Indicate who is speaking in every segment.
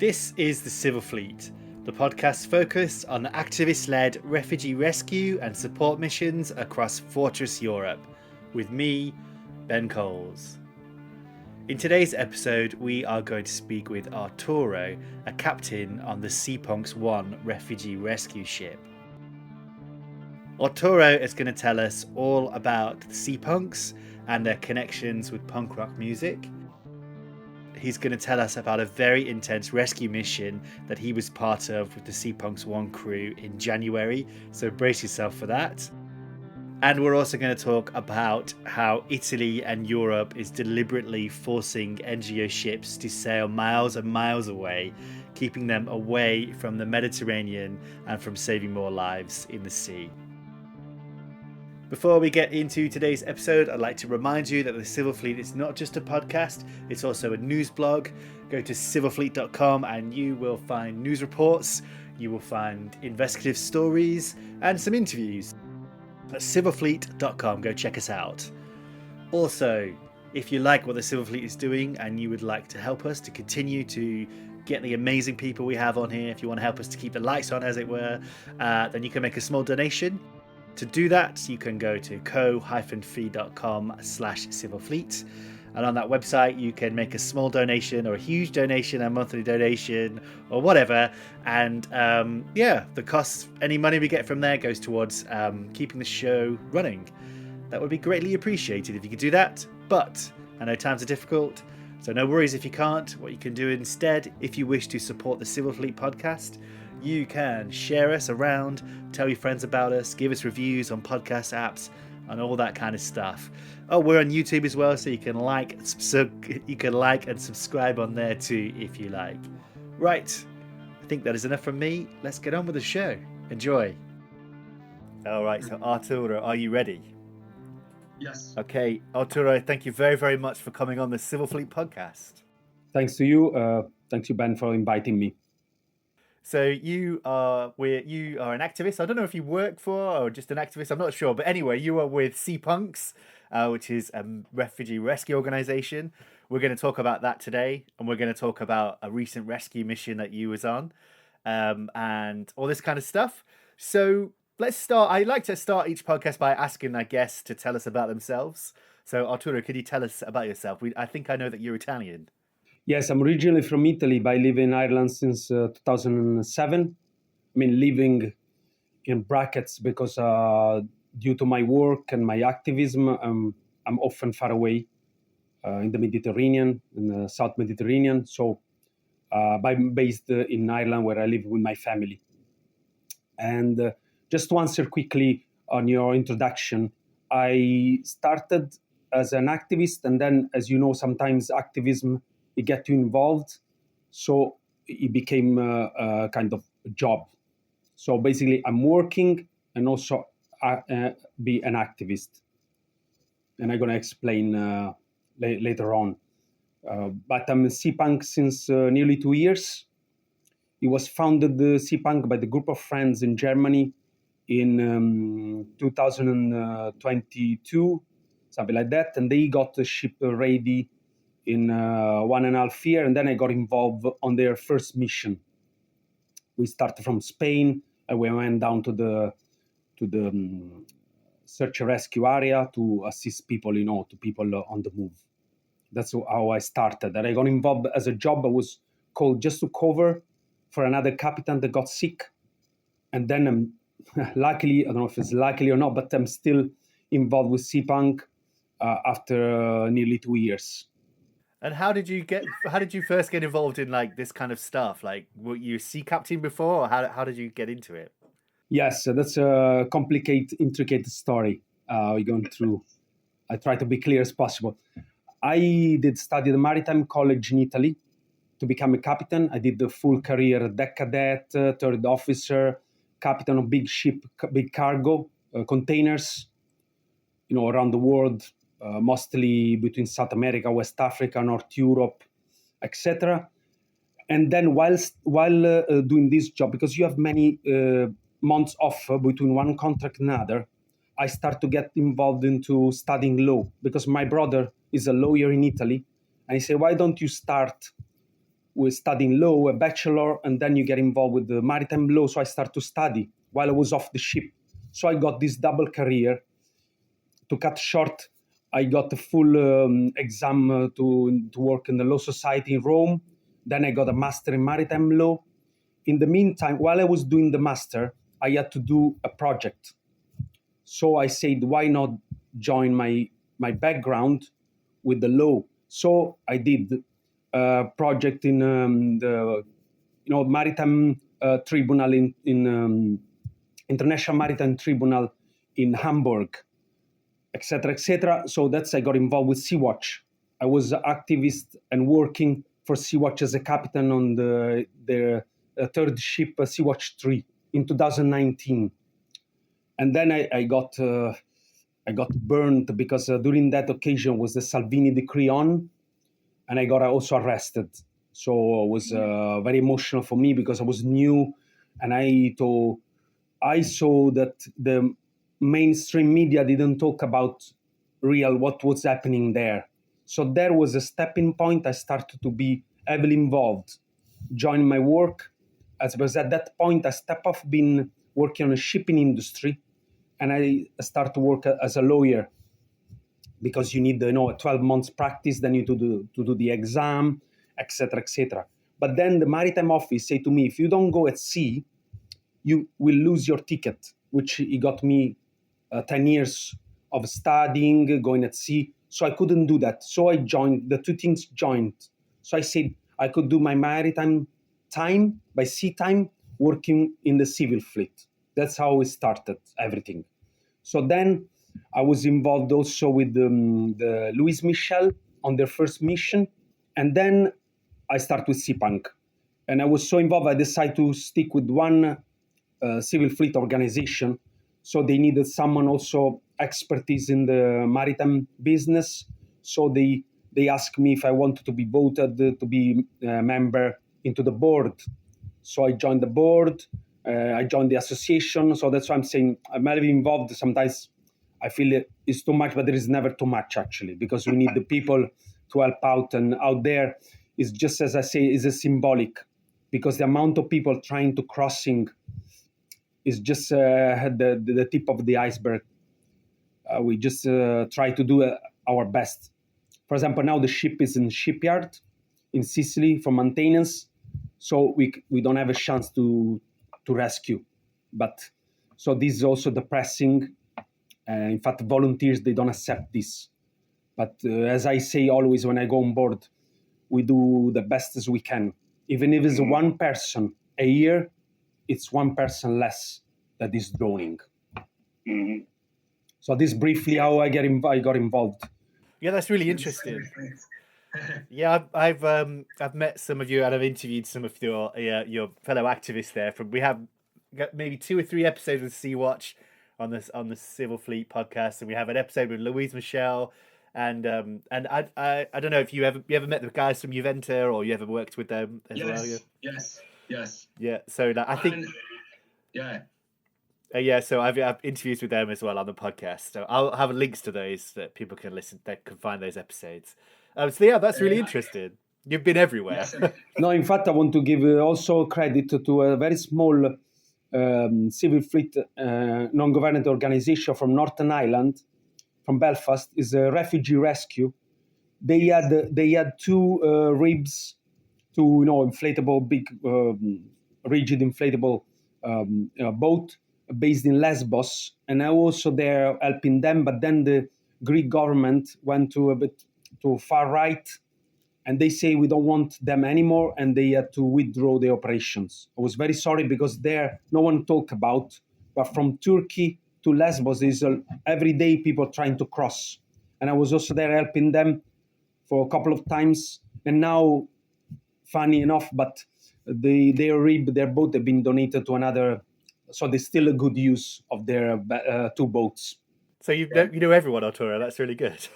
Speaker 1: This is the Civil Fleet, the podcast focused on the activist-led refugee rescue and support missions across Fortress Europe, with me, Ben Coles. In today's episode, we are going to speak with Arturo, a captain on the Seapunks I refugee rescue ship. Arturo is going to tell us all about the Seapunks and their connections with punk rock music. He's going to tell us about a very intense rescue mission that he was part of with the Seapunks I crew in January, so brace yourself for that. And we're also going to talk about how Italy and Europe is deliberately forcing NGO ships to sail miles and miles away, keeping them away from the Mediterranean and from saving more lives in the sea. Before we get into today's episode, I'd like to remind you that the Civil Fleet is not just a podcast, it's also a news blog. Go to civilfleet.com and you will find news reports, you will find investigative stories and some interviews. At civilfleet.com, go check us out. Also, if you like what the Civil Fleet is doing and you would like to help us to continue to get the amazing people we have on here, if you want to help us to keep the lights on, as it were, then you can make a small donation. To do that, you can go to ko-fi.com/civilfleet, and on that website you can make a small donation or a huge donation, a monthly donation or whatever, and the cost, any money we get from there goes towards keeping the show running. That would be greatly appreciated if you could do that, but I know times are difficult, so no worries if you can't. What you can do instead, if you wish to support the Civil Fleet podcast, you can share us around, tell your friends about us, give us reviews on podcast apps and all that kind of stuff. Oh, we're on YouTube as well, so you can like and subscribe on there too if you like. Right, I think that is enough from me. Let's get on with the show. Enjoy. All right, so Arturo, are you ready?
Speaker 2: Yes.
Speaker 1: Okay, Arturo, thank you very, very much for coming on the Civil Fleet podcast.
Speaker 3: Thanks to you. Thanks you, Ben, for inviting me.
Speaker 1: So you are an activist. I don't know if you work for or just an activist. I'm not sure. But anyway, you are with Seapunks, which is a refugee rescue organization. We're going to talk about that today. And we're going to talk about a recent rescue mission that you was on and all this kind of stuff. So let's start. I like to start each podcast by asking our guests to tell us about themselves. So Arturo, could you tell us about yourself? I think I know that you're Italian.
Speaker 3: Yes, I'm originally from Italy, but I live in Ireland since 2007. I mean, living in brackets because due to my work and my activism, I'm often far away in the Mediterranean, in the South Mediterranean. So I'm based in Ireland, where I live with my family. And just to answer quickly on your introduction, I started as an activist, and then, as you know, sometimes activism it get you involved, so it became a kind of a job. So basically, I'm working and also be an activist, and I'm gonna explain later on. But I'm a Seapunk since nearly 2 years. It was founded, the Seapunk, by the group of friends in Germany in 2022, something like that, and they got the ship ready in 1.5 years, and then I got involved on their first mission. We started from Spain, and we went down to the search and rescue area to assist people, to people on the move. That's how I started. And I got involved as a job. I was called just to cover for another captain that got sick, and then I'm luckily, I don't know if it's luckily or not, but I'm still involved with Seapunk after nearly 2 years.
Speaker 1: And how did you first get involved in like this kind of stuff? Like, were you a sea captain before, or how did you get into it?
Speaker 3: Yes, that's a complicated, intricate story we're going through. I try to be clear as possible. I did study the maritime college in Italy to become a captain. I did the full career deck cadet, third officer, captain of big ship, big cargo, containers, around the world. Mostly between South America, West Africa, North Europe, etc. And then while doing this job, because you have many months off between one contract and another, I start to get involved into studying law, because my brother is a lawyer in Italy. And he said, why don't you start was studying law, a bachelor, and then you get involved with the maritime law. So I started to study while I was off the ship. So I got this double career. To cut short, I got a full exam to work in the Law Society in Rome. Then I got a master in maritime law. In the meantime, while I was doing the master, I had to do a project. So I said, why not join my background with the law? So I did a project in the maritime tribunal in International Maritime Tribunal in Hamburg, etc., etc. So that's I got involved with Sea-Watch. I was an activist and working for Sea-Watch as a captain on their third ship, Sea-Watch 3, in 2019. And then I got burned because during that occasion was the Salvini decree on, and I got also arrested. So it was very emotional for me because I was new, and I saw that the mainstream media didn't talk about what was happening there. So there was a stepping point. I started to be heavily involved, join my work. As was at that point, I stepped off being working on a shipping industry, and I start to work as a lawyer because you need a 12 months practice, then you to do the exam, etc., etc. But then the maritime office say to me, if you don't go at sea, you will lose your ticket, which it got me 10 years of studying, going at sea. So I couldn't do that. So I joined, the two things joined. So I said I could do my maritime time, by sea time, working in the civil fleet. That's how it started, everything. So then I was involved also with the Louise Michel on their first mission. And then I started with Seapunk. And I was so involved, I decided to stick with one civil fleet organization. So they needed someone also expertise in the maritime business. So they asked me if I wanted to be voted to be a member into the board. So I joined the board. I joined the association. So that's why I'm saying I'm heavily involved. Sometimes I feel it's too much, but there is never too much actually, because we need the people to help out. And out there is just, as I say, is a symbolic, because the amount of people trying to crossing is just the tip of the iceberg. We just try to do our best. For example, now the ship is in shipyard in Sicily for maintenance, so we don't have a chance to rescue. But so this is also depressing. In fact, volunteers, they don't accept this. But as I say always when I go on board, we do the best as we can. Even if it's one person a year, it's one person less that is drowning. Mm-hmm. So this briefly how I got involved.
Speaker 1: Yeah, that's really interesting. Yeah, I've met some of you and I've interviewed some of your fellow activists there. We have got maybe 2 or 3 episodes with Sea-Watch on the Civil Fleet podcast, and we have an episode with Louise Michel, and I don't know if you ever met the guys from Juventa or you ever worked with them as well.
Speaker 2: Yes.
Speaker 1: Yeah, so I think. So I've interviews with them as well on the podcast. So I'll have links to those that people can listen, that can find those episodes. So yeah, that's really interesting. You've been everywhere.
Speaker 2: Yes.
Speaker 3: No, in fact, I want to give also credit to a very small civil fleet non-government organization from Northern Ireland, from Belfast, is a Refugee Rescue. They had 2 ribs, 2 inflatable, big, rigid inflatable boat based in Lesbos, and I also there helping them. But then the Greek government went to a bit to far right, and they say we don't want them anymore, and they had to withdraw the operations. I was very sorry because there no one talk about, but from Turkey to Lesbos is every day people trying to cross, and I was also there helping them for a couple of times. And now, funny enough, but their boat have been donated to another, so there's still a good use of their 2 boats.
Speaker 1: So you know everyone, Arturo. That's really good.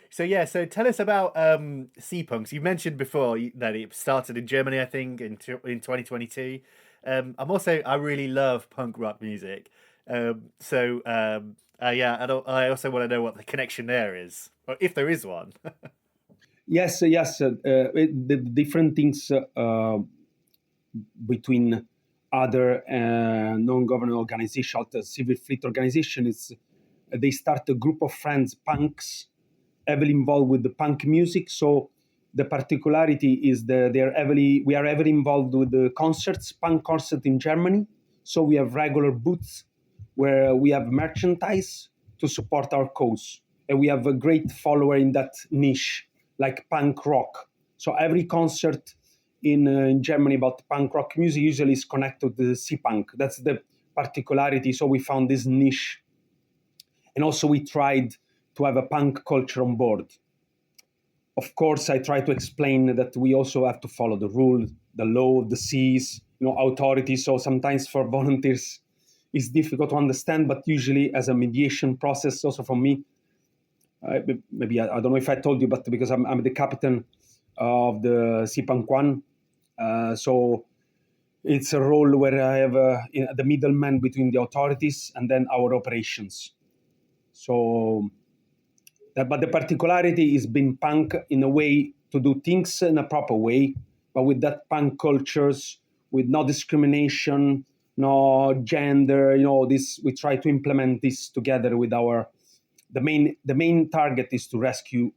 Speaker 1: So tell us about Seapunks. You mentioned before that it started in Germany, I think, in 2022. I really love punk rock music. I also want to know what the connection there is, or if there is one.
Speaker 3: Yes, yes. The different things between other non-government organizations, civil fleet organization, is they start a group of friends, punks, heavily involved with the punk music. So the particularity is that we are heavily involved with the concerts, punk concert in Germany. So we have regular booths where we have merchandise to support our cause. And we have a great follower in that niche, like punk rock. So every concert in Germany about punk rock music usually is connected to the Seapunk. That's the particularity. So we found this niche. And also we tried to have a punk culture on board. Of course, I try to explain that we also have to follow the rule, the law, the seas, authorities. So sometimes for volunteers, it's difficult to understand, but usually as a mediation process, also for me, maybe I don't know if I told you, but because I'm the captain of the Seapunk I, so it's a role where I have the middleman between the authorities and then our operations. So, but the particularity is being punk in a way to do things in a proper way, but with that punk cultures, with no discrimination, no gender. This we try to implement this together with our. The main target is to rescue,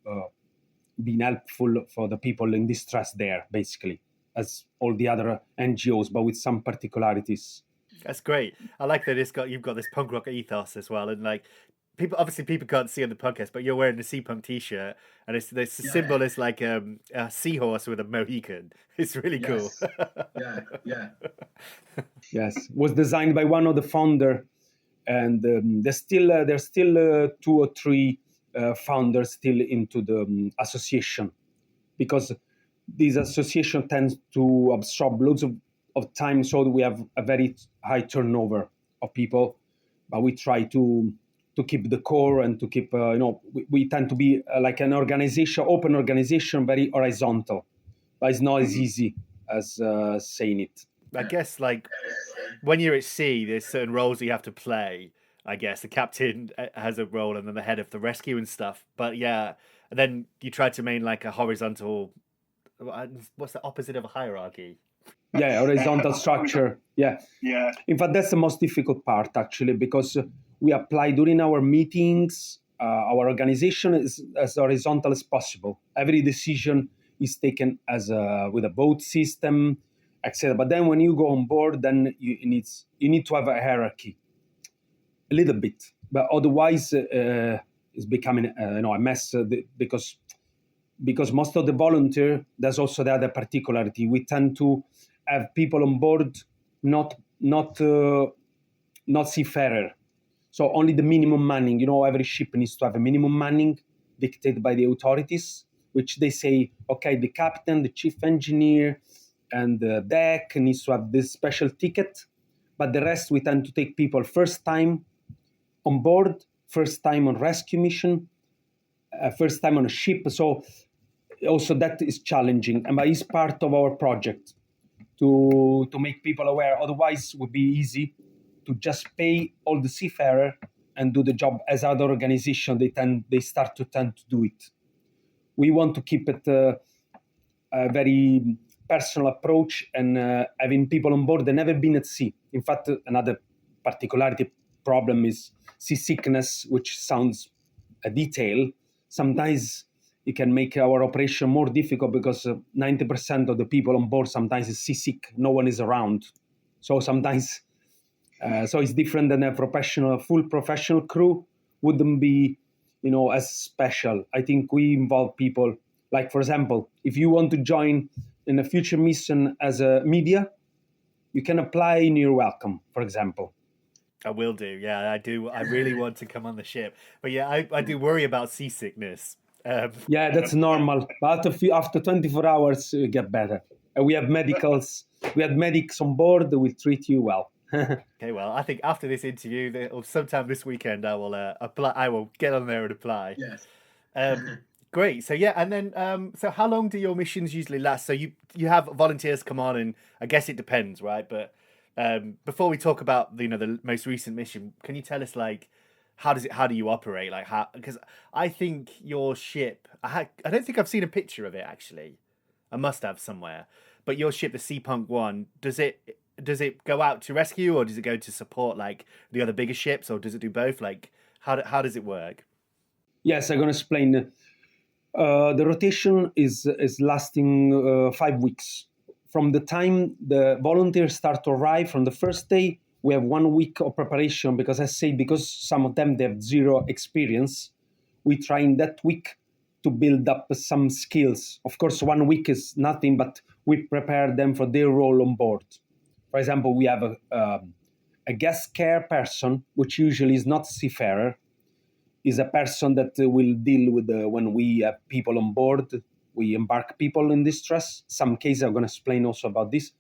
Speaker 3: being helpful for the people in distress there, basically, as all the other NGOs, but with some particularities.
Speaker 1: That's great. I like that you've got this punk rock ethos as well, and like people can't see on the podcast, but you're wearing the Seapunk t-shirt, and the symbol is like a seahorse with a Mohican. It's really cool.
Speaker 2: Yeah.
Speaker 3: Yes, was designed by one of the founder, and there's still 2 or 3 founders still into the association, because this association tends to absorb loads of time, so we have a very high turnover of people, but we try to keep the core and to keep we tend to be like an organization, open organization, very horizontal, but it's not as easy as saying it.
Speaker 1: I guess like when you're at sea, there's certain roles that you have to play. I guess the captain has a role, and then the head of the rescue and stuff. But yeah, and then you try to maintain like a horizontal. What's the opposite of a hierarchy?
Speaker 3: Yeah, horizontal structure. Yeah. In fact, that's the most difficult part, actually, because we apply during our meetings. Our organization is as horizontal as possible. Every decision is taken with a vote system, etc. But then when you go on board, then you need to have a hierarchy, a little bit. But otherwise, it's becoming a mess because most of the volunteer. There's also the other particularity. We tend to have people on board, not seafarer. So only the minimum manning. Every ship needs to have a minimum manning dictated by the authorities, which they say, okay, the captain, the chief engineer, and the deck needs to have this special ticket. But the rest, we tend to take people first time on board, first time on rescue mission, first time on a ship. So also that is challenging, and it's part of our project to make people aware. Otherwise, it would be easy to just pay all the seafarer and do the job as other organizations. They start to tend to do it. We want to keep it a very personal approach, and having people on board that never been at sea. In fact, another particularity problem is seasickness, which sounds a detail. Sometimes it can make our operation more difficult because 90% of the people on board sometimes is seasick. No one is around. So sometimes, so it's different than a full professional crew wouldn't be, as special. I think we involve people, like, for example, if you want to join in a future mission as a media, you can apply and you're welcome, for example.
Speaker 1: I will do. Yeah, I do. I really want to come on the ship. But yeah, I do worry about seasickness.
Speaker 3: Yeah, that's normal. But after 24 hours, you get better. We have medics on board that will treat you well.
Speaker 1: Okay, well, I think after this interview, or sometime this weekend, I will apply. I will get on there and apply.
Speaker 2: Yes.
Speaker 1: Great. So yeah, and then so how long do your missions usually last? So you have volunteers come on, and I guess it depends, right? But before we talk about the most recent mission, can you tell us like how do you operate? Like how? Because I think your ship. I don't think I've seen a picture of it actually. I must have somewhere. But your ship, the Seapunk I, does it go out to rescue, or does it go to support like the other bigger ships, or does it do both? Like how does it work?
Speaker 3: Yes, I'm going to explain. The rotation is lasting 5 weeks. From the time the volunteers start to arrive, from the first day, we have 1 week of preparation because because some of them, they have zero experience. We try in that week to build up some skills. Of course, 1 week is nothing, but we prepare them for their role on board. For example, we have a guest care person, which usually is not seafarer, is a person that will deal with when we have people on board, we embark people in distress. Some cases I'm going to explain also about this.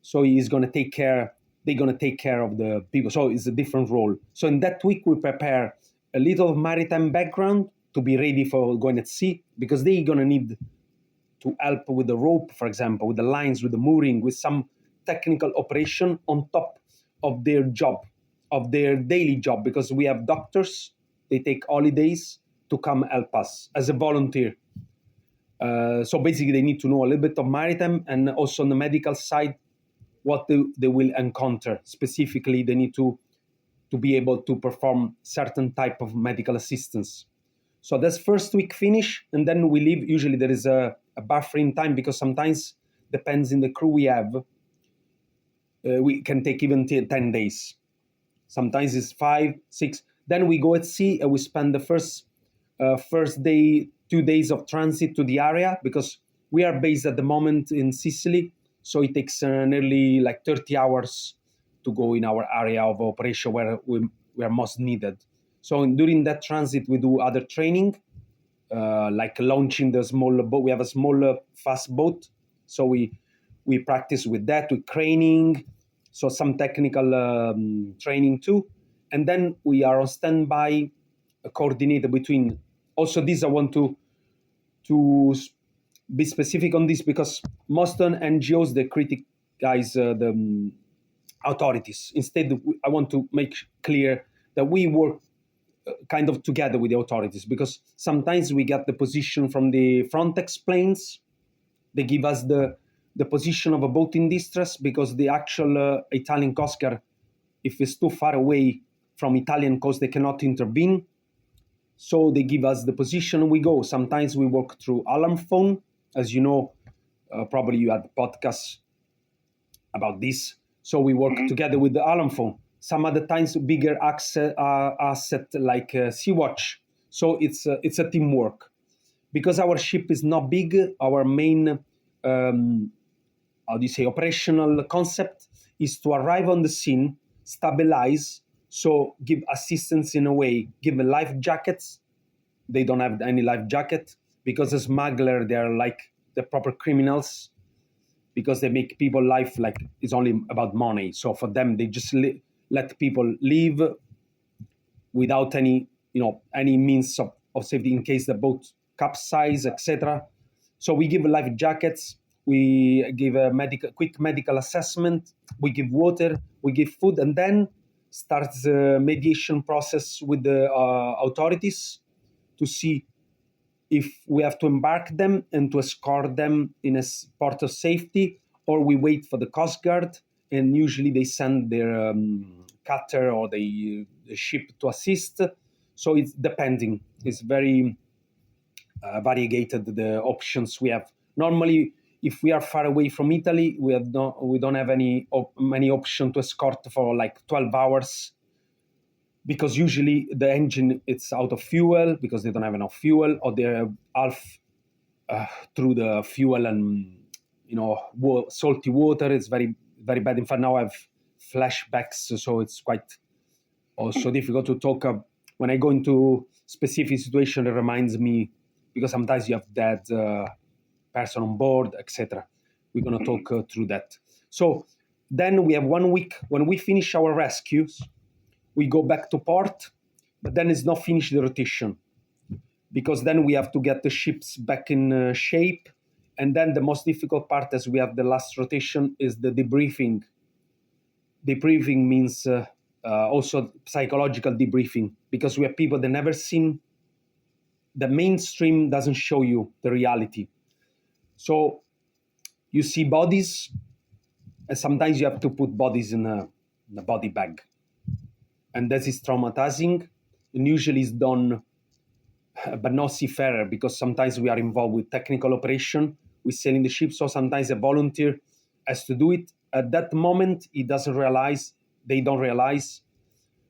Speaker 3: So he's going to take care, they're going to take care of the people. So it's a different role. So in that week, we prepare a little maritime background to be ready for going at sea, because they're going to need to help with the rope, for example, with the lines, with the mooring, with some technical operation on top of their job, of their daily job, because we have doctors, they take holidays to come help us as a volunteer. So basically, they need to know a little bit of maritime, and also on the medical side, what they will encounter. Specifically, they need to be able to perform certain type of medical assistance. So that's first week finish, and then we leave. Usually there is a buffering time, because sometimes, depends in the crew we have, we can take even 10 days. Sometimes it's 5, 6. Then we go at sea, and we spend the first day, 2 days of transit to the area, because we are based at the moment in Sicily. So it takes nearly like 30 hours to go in our area of operation where we are most needed. So during that transit, we do other training, like launching the small boat. We have a small fast boat. So we practice with that, with craning, so some technical training too. And then we are on standby, coordinated between. Also, this I want to be specific on this, because most NGOs, they criticize the authorities. Instead, I want to make clear that we work kind of together with the authorities, because sometimes we get the position from the Frontex planes. They give us the position of a boat in distress, because the actual Italian Coast Guard, if it's too far away from Italian coast, they cannot intervene. So they give us the position, we go. Sometimes we work through alarm phone. As you know, probably you had podcasts about this. So we work together with the alarm phone. Some other times, bigger asset like Sea-Watch. So it's a teamwork. Because our ship is not big, our main, operational concept is to arrive on the scene, stabilize, so give assistance in a way, give life jackets. They don't have any life jacket, because the smuggler, they're like the proper criminals, because they make people life like it's only about money. So for them, they just let people leave without any means of safety in case the boat capsize, etc. So we give life jackets, we give a quick medical assessment, we give water, we give food, and then starts the mediation process with the authorities to see if we have to embark them and to escort them in a port of safety, or we wait for the Coast Guard, and usually they send their cutter or the ship to assist. So it's depending. It's very variegated, the options we have. Normally, if we are far away from Italy, we don't have many option to escort for like 12 hours, because usually the engine, it's out of fuel because they don't have enough fuel, or they're half through the fuel, and salty water. It's very, very bad. In fact, now I have flashbacks, so it's quite also difficult to talk. When I go into specific situation, it reminds me, because sometimes you have dead person on board, etc. We're going to talk through that. So then we have 1 week. When we finish our rescues, we go back to port, but then it's not finished the rotation, because then we have to get the ships back in shape. And then the most difficult part, as we have the last rotation, is the debriefing. Debriefing means also psychological debriefing, because we have people that never seen, the mainstream doesn't show you the reality. So you see bodies, and sometimes you have to put bodies in a body bag. And that is traumatizing, and usually it's done but not seafarer, because sometimes we are involved with technical operation, with sailing the ship, so sometimes a volunteer has to do it. At that moment, they don't realize.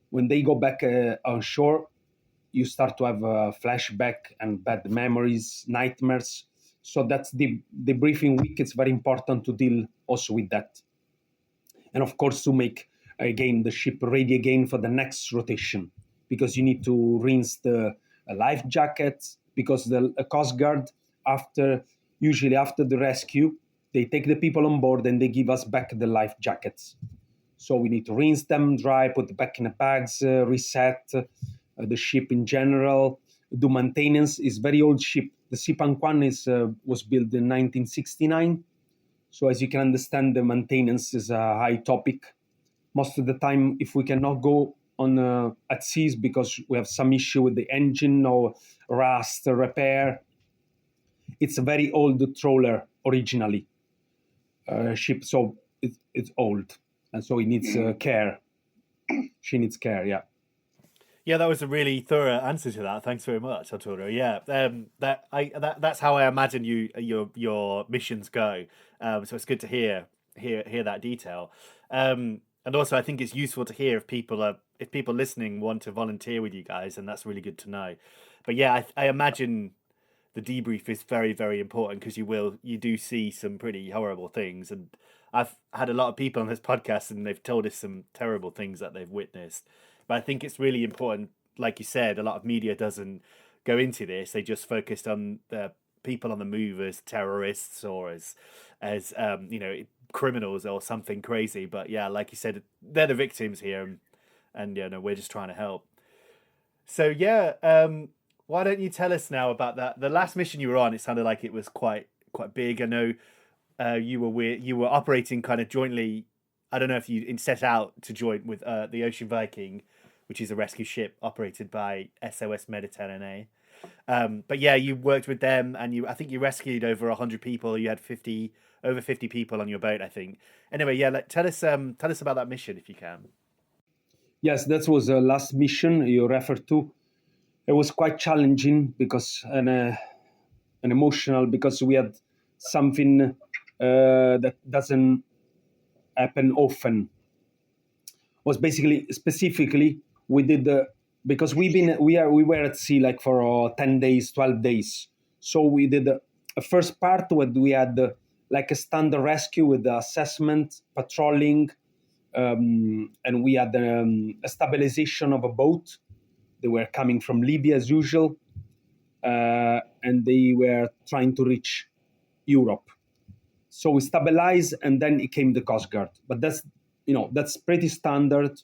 Speaker 3: When they go back on shore, you start to have a flashback and bad memories, nightmares. So that's the debriefing week. It's very important to deal also with that. And of course, to make, again, the ship ready again for the next rotation, because you need to rinse the life jackets, because the Coast Guard, usually after the rescue, they take the people on board and they give us back the life jackets. So we need to rinse them dry, put them back in the bags, reset the ship in general, do maintenance. It's very old ship. The Seapunk I was built in 1969. So as you can understand, the maintenance is a high topic. Most of the time, if we cannot go on at seas because we have some issue with the engine or rust repair, it's a very old trawler originally ship, so it's old, and so it needs care. She needs care, yeah.
Speaker 1: Yeah, that was a really thorough answer to that. Thanks very much, Arturo. Yeah, that's how I imagine your missions go. So it's good to hear that detail. And also, I think it's useful to hear if people listening want to volunteer with you guys, and that's really good to know. But yeah, I imagine the debrief is very, very important, because you do see some pretty horrible things, and I've had a lot of people on this podcast and they've told us some terrible things that they've witnessed. But I think it's really important, like you said, a lot of media doesn't go into this. They just focused on the people on the move as terrorists or as criminals or something crazy. But yeah, like you said, they're the victims here, and we're just trying to help. So yeah, why don't you tell us now about that? The last mission you were on, it sounded like it was quite big. I know you were operating kind of jointly. I don't know if you set out to join with the Ocean Viking, which is a rescue ship operated by SOS Mediterranee. But yeah, you worked with them, and I think you rescued over 100 people. You had over 50 people on your boat, I think. Anyway, yeah, tell us about that mission if you can.
Speaker 3: Yes, that was the last mission you referred to. It was quite challenging and emotional, because we had something that doesn't happen often. Was specifically we did because we were at sea like for 10 days, 12 days. So we did a first part where we had like a standard rescue with the assessment, patrolling, and we had a stabilization of a boat. They were coming from Libya as usual, and they were trying to reach Europe. So we stabilized, and then it came the Coast Guard. But that's pretty standard,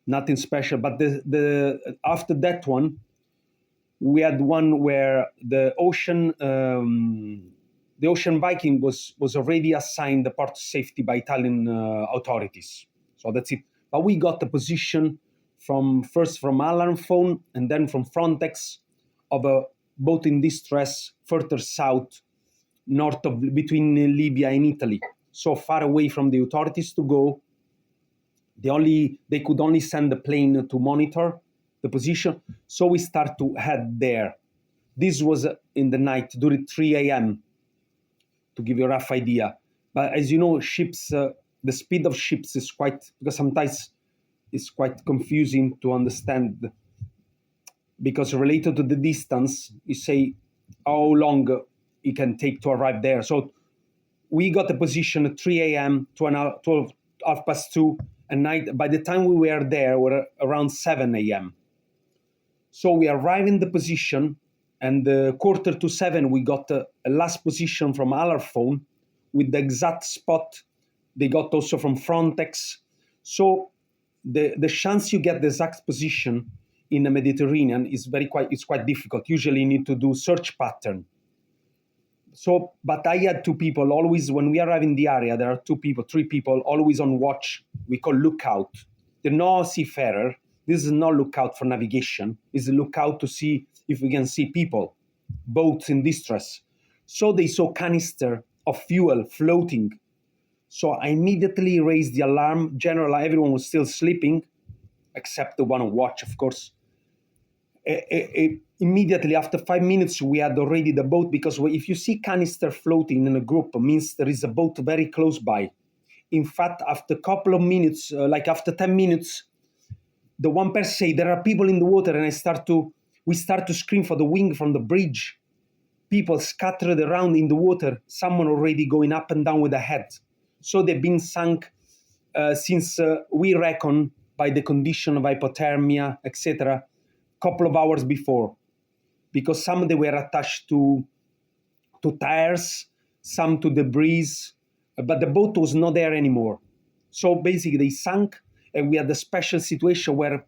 Speaker 3: nothing special. But the after that one, we had one where the Ocean Viking was already assigned the port of safety by Italian authorities. So that's it. But we got the position first from alarm phone, and then from Frontex, of a boat in distress further south, north of between Libya and Italy, so far away from the authorities to go. They could only send the plane to monitor the position. So we start to head there. This was in the night during 3 a.m. to give you a rough idea. But as you know, ships, the speed of ships is because sometimes it's quite confusing to understand, because related to the distance, you say how long it can take to arrive there. So we got a position at 3 a.m. to 2:30, and night. By the time we were there, we were around 7 a.m. So we arrived in the position, and 6:45, we got a last position from alarm phone with the exact spot. They got also from Frontex. So the chance you get the exact position in the Mediterranean is quite difficult. Usually you need to do search pattern. So, but I had two people always, when we arrive in the area, there are 3 people always on watch. We call lookout. the no seafarer. This is not lookout for navigation. It's a lookout to see if we can see people, boats in distress. So they saw canister of fuel floating. So I immediately raised the alarm. Generally, everyone was still sleeping, except the one on watch, of course. Immediately after 5 minutes, we had already the boat, because if you see canister floating in a group, it means there is a boat very close by. In fact, after a couple of minutes, like after 10 minutes, the one person say, there are people in the water, and we start to scream for the wing from the bridge. People scattered around in the water, someone already going up and down with a head. So they've been sunk since we reckon by the condition of hypothermia, etc., couple of hours before, because some they were attached to tires, some to debris, but the boat was not there anymore. So basically they sank, and we had a special situation where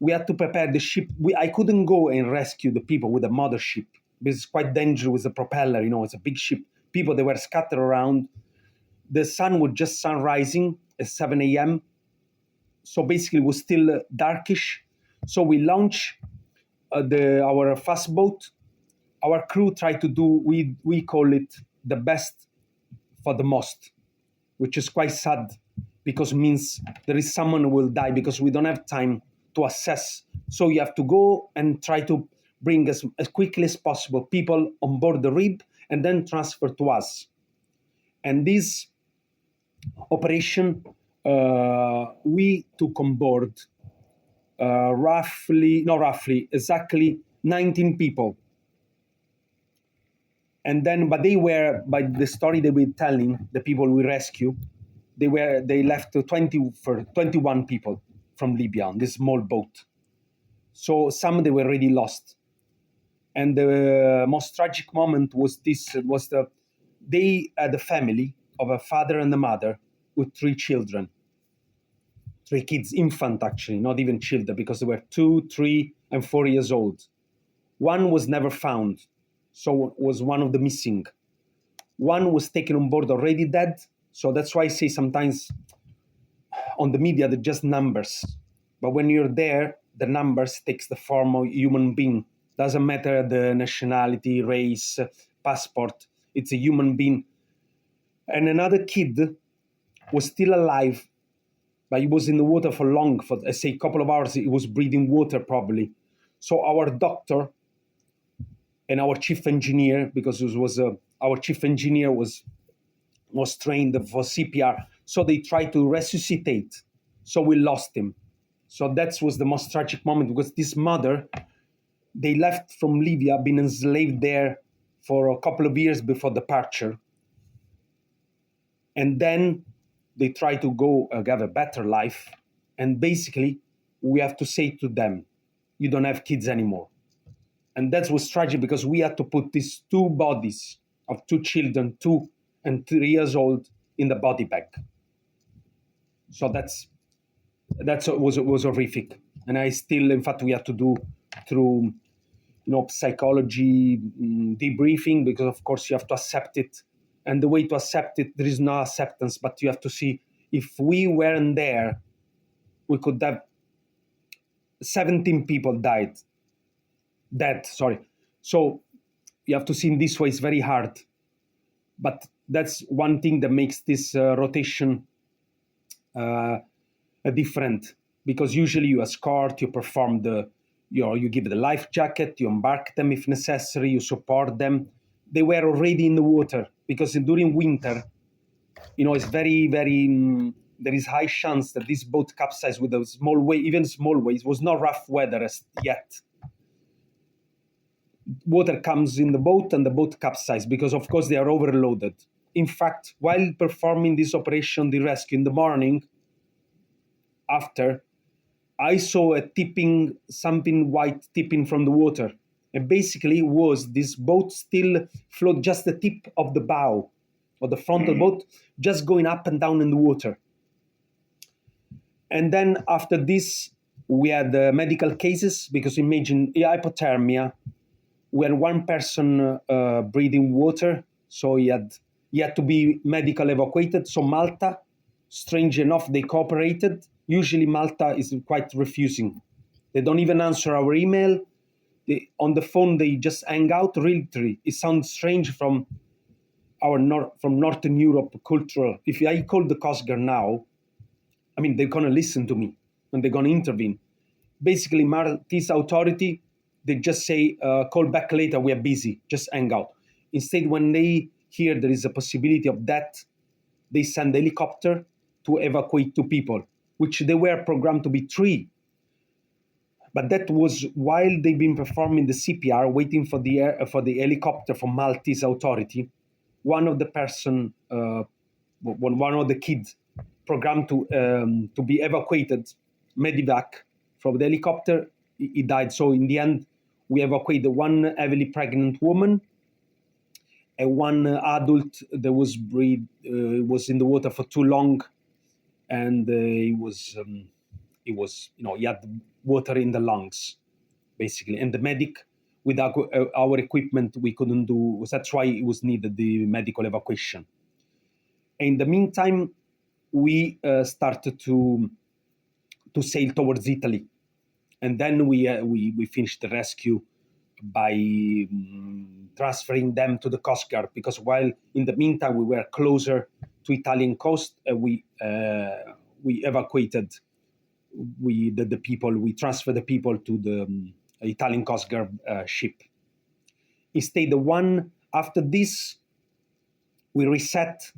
Speaker 3: we had to prepare the ship. I couldn't go and rescue the people with the mothership, because it's quite dangerous with the propeller, it's a big ship. People, they were scattered around. The sun was just rising at 7 a.m. So basically it was still darkish. So we launched our fast boat. Our crew tried to do, we call it the best for the most, which is quite sad, because it means there is someone who will die, because we don't have time to assess. So you have to go and try to bring as quickly as possible people on board the rib and then transfer to us. And this operation, we took on board exactly 19 people. And then, but they were, by the story they were telling, the people we rescue, they left 21 people from Libya on this small boat. So some they were already lost. And the most tragic moment was they had a family of a father and a mother with 3 children. 3 kids, infant actually, not even children, because they were 2, 3, and 4 years old. One was never found, so was one of the missing. One was taken on board already dead, so that's why I say sometimes on the media they're just numbers. But when you're there, the numbers takes the form of human being. Doesn't matter the nationality, race, passport, it's a human being. And another kid was still alive, but he was in the water for long, for I say a couple of hours. He was breathing water probably. So our doctor and our chief engineer, because it was our chief engineer was trained for CPR, so they tried to resuscitate. So we lost him. So that was the most tragic moment, because this mother, they left from Libya, been enslaved there for a couple of years before departure, and then they try to go have a better life. And basically, we have to say to them, you don't have kids anymore. And that was tragic, because we had to put these 2 bodies of 2 children, 2 and 3 years old, in the body bag. So that was horrific. And I still, in fact, we had to do through psychology debriefing, because of course you have to accept it. And the way to accept it, there is no acceptance, but you have to see, if we weren't there, we could have 17 people dead. So you have to see in this way, it's very hard. But that's one thing that makes this rotation different, because usually you escort, you perform you give the life jacket, you embark them if necessary, you support them. They were already in the water, because during winter, it's very, very, there is high chance that this boat capsized with a small wave, even small waves. It was not rough weather as yet. Water comes in the boat and the boat capsized, because of course they are overloaded. In fact, while performing this operation, the rescue, in the morning after, I saw something white tipping from the water. And basically was this boat still float, just the tip of the bow or the front of the boat, just going up and down in the water. And then after this, we had medical cases, because imagine hypothermia, when one person breathing water, so he had to be medical evacuated. So Malta, strange enough, they cooperated. Usually Malta is quite refusing. They don't even answer our email. On the phone, they just hang out. Really, it sounds strange from from Northern Europe cultural. If I call the Coast Guard now, I mean, they're going to listen to me and they're going to intervene. Basically, Maltese authority, they just say, call back later, we are busy, just hang out. Instead, when they hear there is a possibility of that, they send a helicopter to evacuate 2 people, which they were programmed to be 3. But that was while they've been performing the CPR, waiting for the helicopter from Maltese authority. One of the kids programmed to be evacuated, medevac from the helicopter, he died. So in the end, we evacuated 1 heavily pregnant woman and 1 adult that was in the water for too long, and he had water in the lungs, basically. And the medic, with our equipment, we couldn't do. That's why it was needed, the medical evacuation. In the meantime, we started to sail towards Italy, and then we finished the rescue by transferring them to the Coast Guard, because while in the meantime we were closer to Italian coast, we evacuated the people. We transferred the people to the Italian Coast Guard ship. Instead, after this, we reset.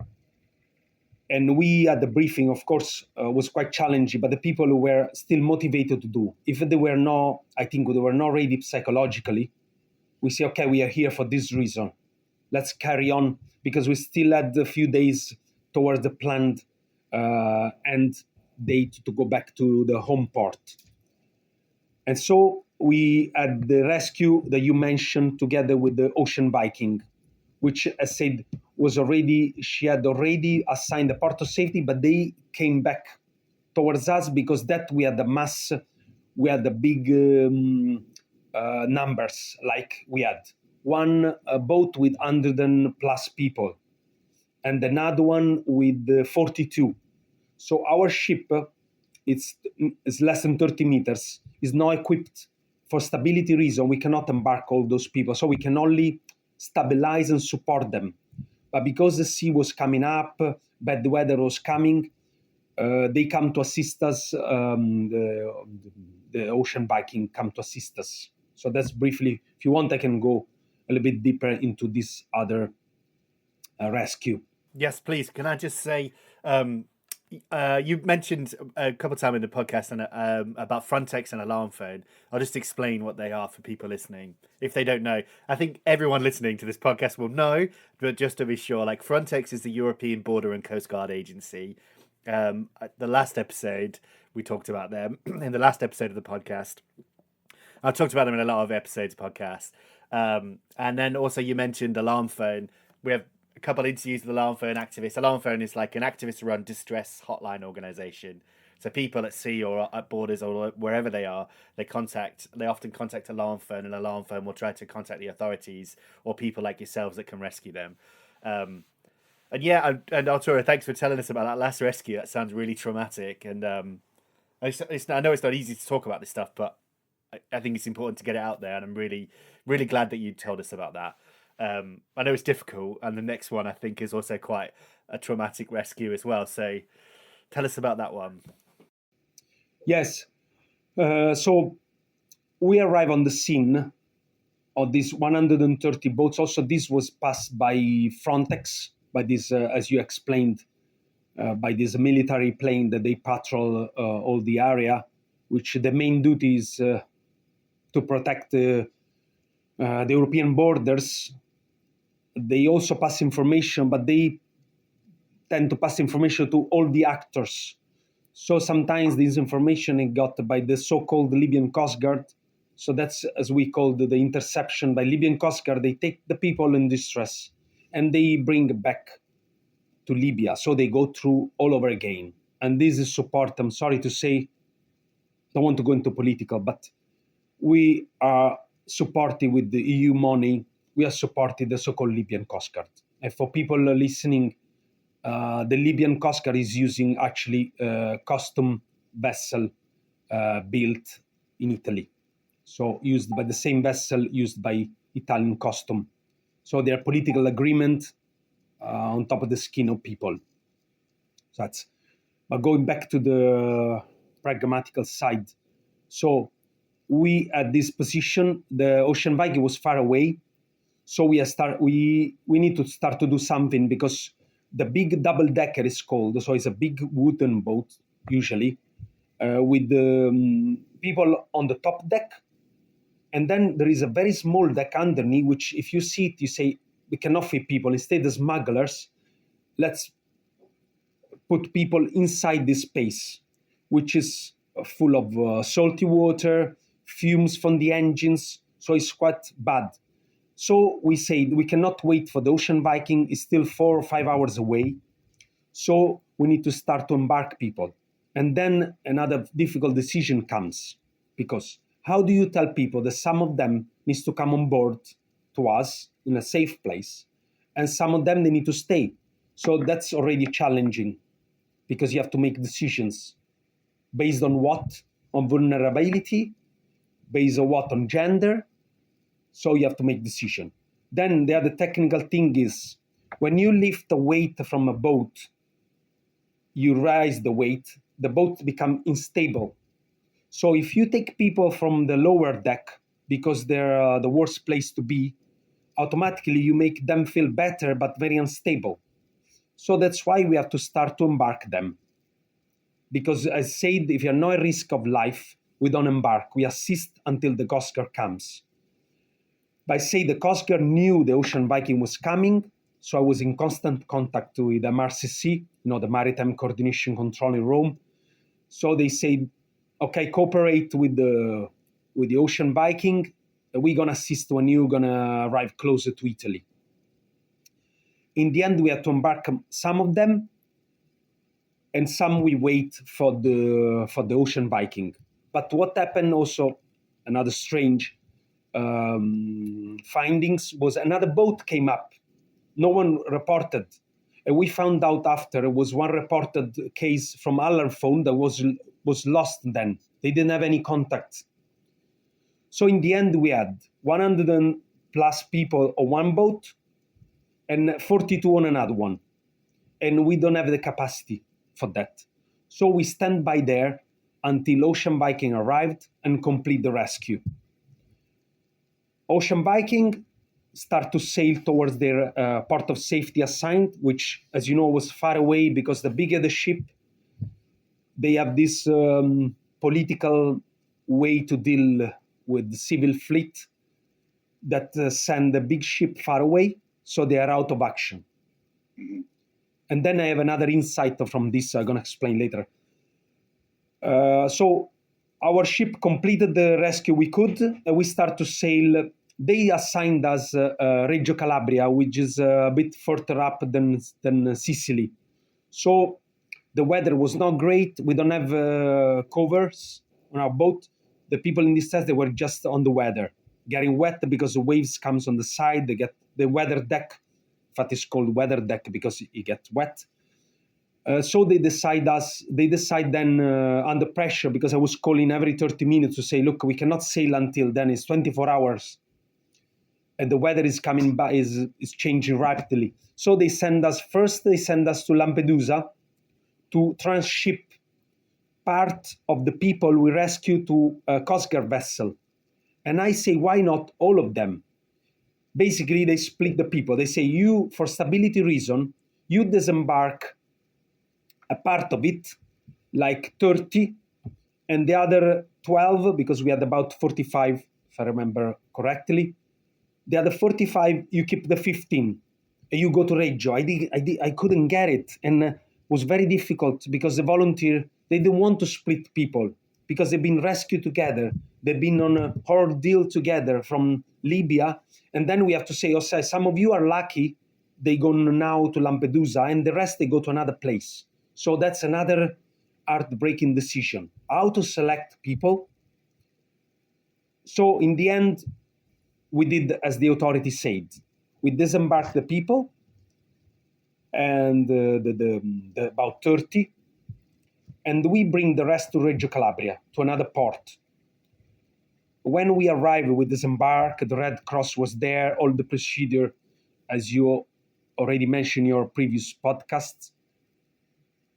Speaker 3: And we at the briefing, of course, was quite challenging, but the people who were still motivated to do. If they were not, I think they were not ready psychologically, we say, okay, we are here for this reason. Let's carry on, because we still had a few days towards the planned end date to go back to the home port. And so we had the rescue that you mentioned together with the ocean Viking, which, as said, she had already assigned the port of safety, but they came back towards us because that we had the big numbers. Like we had one boat with 100+ people and another one with 42. So our ship, it's less than 30 meters, is not equipped for stability reason. We cannot embark all those people, so we can only stabilize and support them. But because the sea was coming up, bad weather was coming, they come to assist us. The ocean Viking come to assist us. So that's briefly. If you want, I can go a little bit deeper into this other rescue.
Speaker 1: Yes, please. Can I just say, you mentioned a couple of times in the podcast about Frontex and alarm phone. I'll just explain what they are for people listening, if they don't know. I think everyone listening to this podcast will know, but just to be sure, like Frontex is the European Border and Coast Guard Agency. The last episode, we talked about them. In the last episode of the podcast, I've talked about them in a lot of episodes of podcasts. And then also you mentioned alarm phone. We have a couple of interviews with Alarm Phone activists. Alarm Phone is like an activist-run distress hotline organization. So people at sea or at borders or wherever they are, they often contact Alarm Phone, and Alarm Phone will try to contact the authorities or people like yourselves that can rescue them. And Arturo, thanks for telling us about that last rescue. That sounds really traumatic. And I know it's not easy to talk about this stuff, but I think it's important to get it out there. And I'm really, really glad that you told us about that. I know it's difficult, and the next one I think is also quite a traumatic rescue as well. So tell us about that one.
Speaker 3: Yes. So we arrive on the scene of these 130 boats. Also, this was passed by Frontex, by this, as you explained, by this military plane that they patrol all the area, which the main duty is to protect the European borders. They also pass information, but they tend to pass information to all the actors. So sometimes this information is got by the so-called Libyan Coast Guard. So that's, as we call the interception by Libyan Coast Guard. They take the people in distress and they bring back to Libya. So they go through all over again. And this is support, I'm sorry to say, don't want to go into political, but we are supporting with the EU money. We are supporting the so-called Libyan Coast Guard. And for people listening, the Libyan Coast Guard is using actually custom vessel built in Italy. So used by the same vessel used by Italian custom. So their political agreement on top of the skin of people. So that's, but going back to the pragmatical side. So we at this position, the Ocean Viking was far away. So we need to start to do something, because the big double decker is called. So it's a big wooden boat usually with people on the top deck. And then there is a very small deck underneath, which if you see it, you say, we cannot fit people. Instead, the smugglers, let's put people inside this space, which is full of salty water, fumes from the engines. So it's quite bad. So we say we cannot wait for the Ocean Viking. It's still 4 or 5 hours away. So we need to start to embark people. And then another difficult decision comes, because how do you tell people that some of them needs to come on board to us in a safe place, and some of them, they need to stay? So that's already challenging, because you have to make decisions based on what? On vulnerability, based on what? On gender. So you have to make decision. Then the other technical thing is, when you lift a weight from a boat, you raise the weight, the boat becomes unstable. So if you take people from the lower deck, because they're the worst place to be, automatically you make them feel better, but very unstable. So that's why we have to start to embark them. Because as I said, if you're not at risk of life, we don't embark. We assist until the Coast Guard comes. But I say the Coast Guard knew the Ocean Viking was coming, so I was in constant contact with the MRCC, the Maritime Coordination Control in Rome. So they say, okay, cooperate with the Ocean Viking. We're gonna assist when you're gonna arrive closer to Italy. In the end, we had to embark some of them, and some we wait for the Ocean Viking. But what happened also, another strange findings, was another boat came up. No one reported. And we found out after, it was one reported case from alarm phone that was lost then. They didn't have any contact. So in the end, we had 100 and plus people on one boat and 42 on another one. And we don't have the capacity for that. So we stand by there until Ocean Viking arrived and complete the rescue. Ocean Viking start to sail towards their port of safety assigned, which, as you know, was far away, because the bigger the ship, they have this political way to deal with the civil fleet that send the big ship far away, so they are out of action. And then I have another insight from this I'm going to explain later. So our ship completed the rescue we could, and we start to sail. They assigned us Reggio Calabria, which is a bit further up than Sicily. So the weather was not great. We don't have covers on our boat. The people in this test, they were just on the weather, getting wet because the waves comes on the side. They get the weather deck. In fact, it's called weather deck because it gets wet. So they decide then under pressure, because I was calling every 30 minutes to say, look, we cannot sail until then. It's 24 hours. And the weather is coming back, is changing rapidly. So they send us to Lampedusa to transship part of the people we rescue to a Coast Guard vessel. And I say, why not all of them? Basically, they split the people. They say, you, for stability reason, you disembark a part of it, like 30, and the other 12, because we had about 45, if I remember correctly. The other 45, you keep the 15, and you go to Reggio. I couldn't get it, and it was very difficult, because the volunteer, they didn't want to split people, because they've been rescued together. They've been on a ordeal together from Libya, and then we have to say, okay, some of you are lucky, they go now to Lampedusa, and the rest, they go to another place. So that's another heartbreaking decision, how to select people. So in the end, we did as the authority said. We disembarked the people, and the about 30, and we bring the rest to Reggio Calabria, to another port. When we arrived, we disembarked, the Red Cross was there, all the procedure, as you already mentioned in your previous podcasts.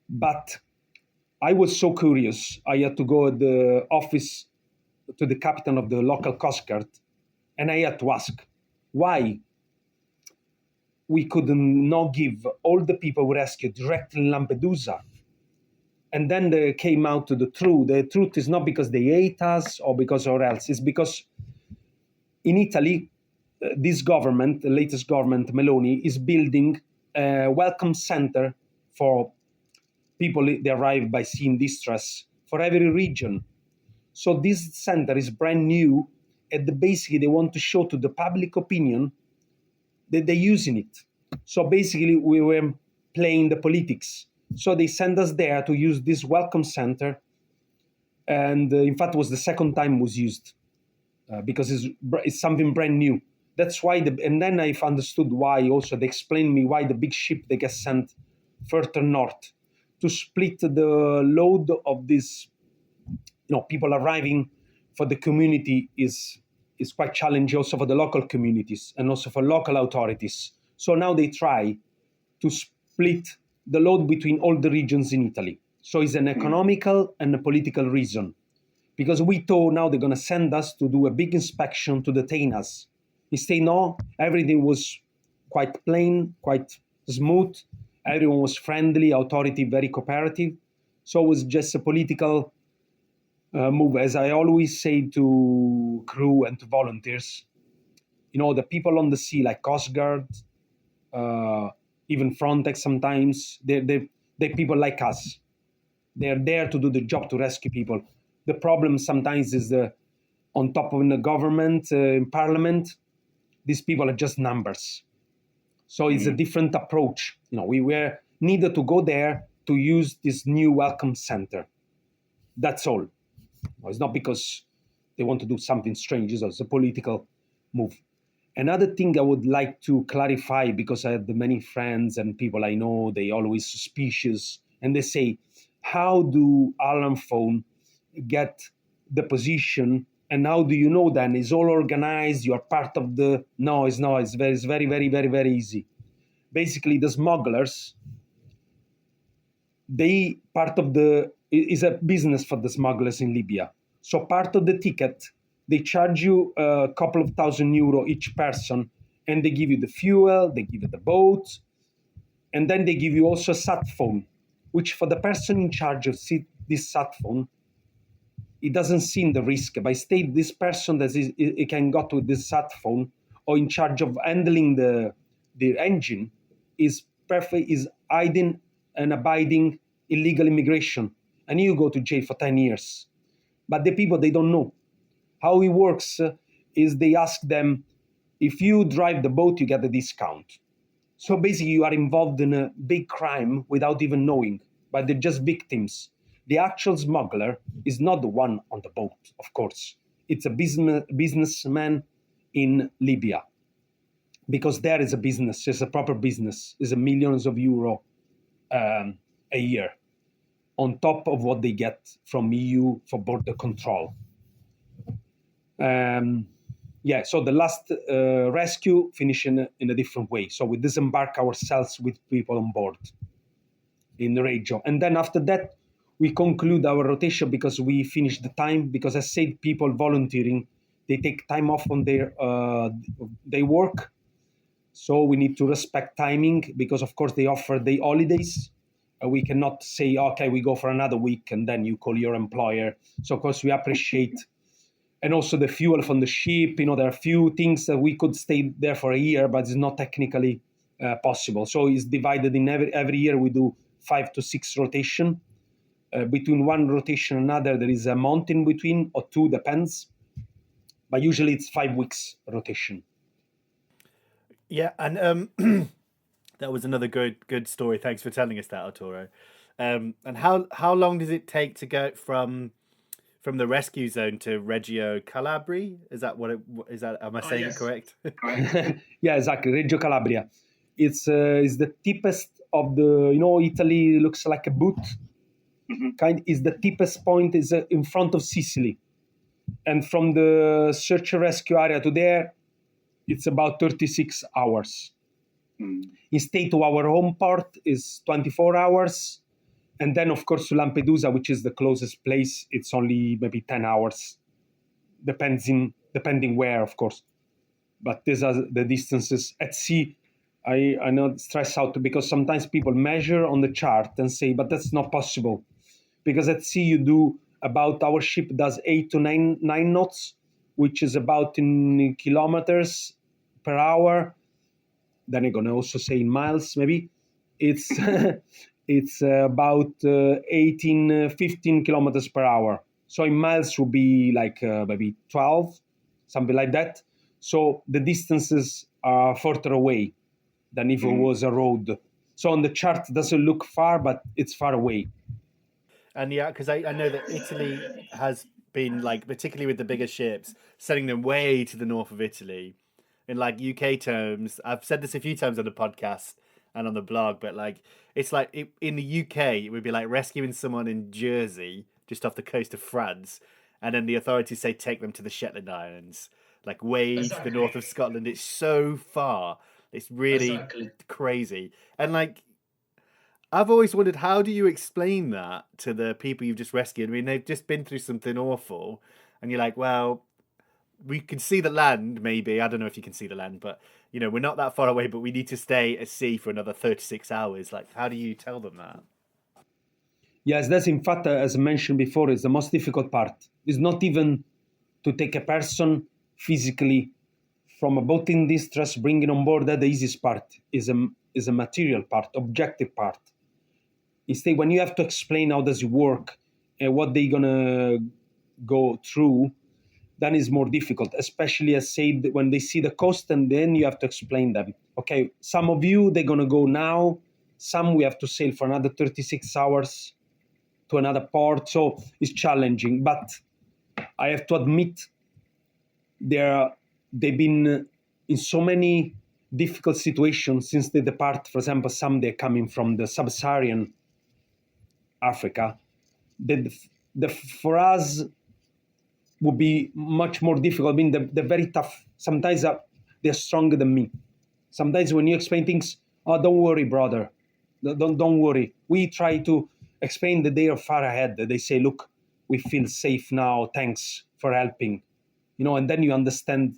Speaker 3: But I was so curious, I had to go to the office, to the captain of the local Coast Guard, and I had to ask why we could not give all the people we rescued directly in Lampedusa. And then they came out to the truth. The truth is not because they hate us or because or else. It's because in Italy, this government, the latest government, Meloni, is building a welcome center for people that arrive by sea in distress for every region. So this center is brand new, and basically they want to show to the public opinion that they're using it. So basically we were playing the politics. So they sent us there to use this welcome center, and in fact it was the second time it was used because it's something brand new. That's why, and then I've understood why also, they explained me why the big ship they get sent further north to split the load of this, people arriving for the community is quite challenging also for the local communities and also for local authorities. So now they try to split the load between all the regions in Italy. So it's an economical and a political reason. Because we thought now they're going to send us to do a big inspection to detain us. Instead, no, everything was quite plain, quite smooth. Everyone was friendly, authority very cooperative. So it was just a political move. As I always say to crew and to volunteers, the people on the sea, like Coast Guard, even Frontex sometimes, they're people like us. They're there to do the job, to rescue people. The problem sometimes is on top of the government, in parliament, these people are just numbers. So it's a different approach. We were needed to go there to use this new welcome center. That's all. It's not because they want to do something strange. It's a political move. Another thing I would like to clarify, because I have many friends and people I know, they always suspicious, and they say, how do alarm phone get the position, and how do you know then? It's all organized, you are part of the... No, it's not. It's very, very, very, very easy. Basically, the smugglers, is a business for the smugglers in Libya. So part of the ticket, they charge you a couple of €1,000 each person, and they give you the fuel, they give you the boat, and then they give you also a sat phone, which for the person in charge of this sat phone, it doesn't seem the risk. By state, this person that it can go to this sat phone or in charge of handling the engine is perfect, is hiding and abiding illegal immigration, and you go to jail for 10 years. But the people, they don't know. How it works is they ask them, if you drive the boat, you get a discount. So basically you are involved in a big crime without even knowing, but they're just victims. The actual smuggler is not the one on the boat, of course. It's a businessman in Libya. Because there is a business, it's a proper business, it's millions of euro a year, on top of what they get from EU for border control. So the last rescue finished in a different way. So we disembark ourselves with people on board in the Reggio. And then after that, we conclude our rotation because we finish the time. Because I said, people volunteering, they take time off on their work. So we need to respect timing because, of course, they offer the holidays. We cannot say, okay, we go for another week and then you call your employer. So, of course, we appreciate. And also the fuel from the ship, there are a few things that we could stay there for a year, but it's not technically possible. So it's divided in every year we do 5 to 6 rotation. Between one rotation and another, there is a month in between, or 2, depends. But usually it's 5 weeks rotation.
Speaker 1: Yeah, and that was another good story. Thanks for telling us that, Arturo. And how long does it take to go from the rescue zone to Reggio Calabria? Is that what it is? That, am I saying it correct?
Speaker 3: Yeah, exactly. Reggio Calabria. It's the deepest of the. Italy looks like a boot. is the deepest point is in front of Sicily, and from the search and rescue area to there, it's about 36 hours. Instead to our home port is 24 hours, and then of course to Lampedusa, which is the closest place, it's only maybe 10 hours, depending where, of course. But these are the distances at sea. I not stress out because sometimes people measure on the chart and say, but that's not possible, because at sea you do about, our ship does 8 to 9 knots, which is about in kilometers per hour. Then I'm gonna also say in miles, maybe it's it's about 15 kilometers per hour. So in miles would be like maybe 12, something like that. So the distances are further away than if it was a road. So on the chart, it doesn't look far, but it's far away.
Speaker 1: And yeah, because I know that Italy has been, like, particularly with the bigger ships, sending them way to the north of Italy. In like UK terms, I've said this a few times on the podcast and on the blog, but like it's like in the UK, it would be like rescuing someone in Jersey, just off the coast of France, and then the authorities say take them to the Shetland Islands, like way to the north of Scotland. It's so far. It's really crazy. And like I've always wondered, how do you explain that to the people you've just rescued? I mean, they've just been through something awful, and you're like, well, we can see the land, maybe. I don't know if you can see the land, but you know, we're not that far away, but we need to stay at sea for another 36 hours. Like, how do you tell them that?
Speaker 3: Yes, that's in fact, as mentioned before, is the most difficult part. It's not even to take a person physically from a boat in distress, bringing on board. That the easiest part is a material part, objective part. Instead, when you have to explain how does it work and what they're gonna go through, then is more difficult, especially as said when they see the coast, and then you have to explain them. Okay, some of you, they're gonna go now, some we have to sail for another 36 hours to another port, so it's challenging. But I have to admit, they've been in so many difficult situations since they depart. For example, some they're coming from the sub-Saharan Africa. For us, would be much more difficult. I mean, they're very tough. Sometimes they're stronger than me. Sometimes when you explain things, oh, don't worry, brother. Don't worry. We try to explain that they are far ahead. They say, look, we feel safe now. Thanks for helping. You know, and then you understand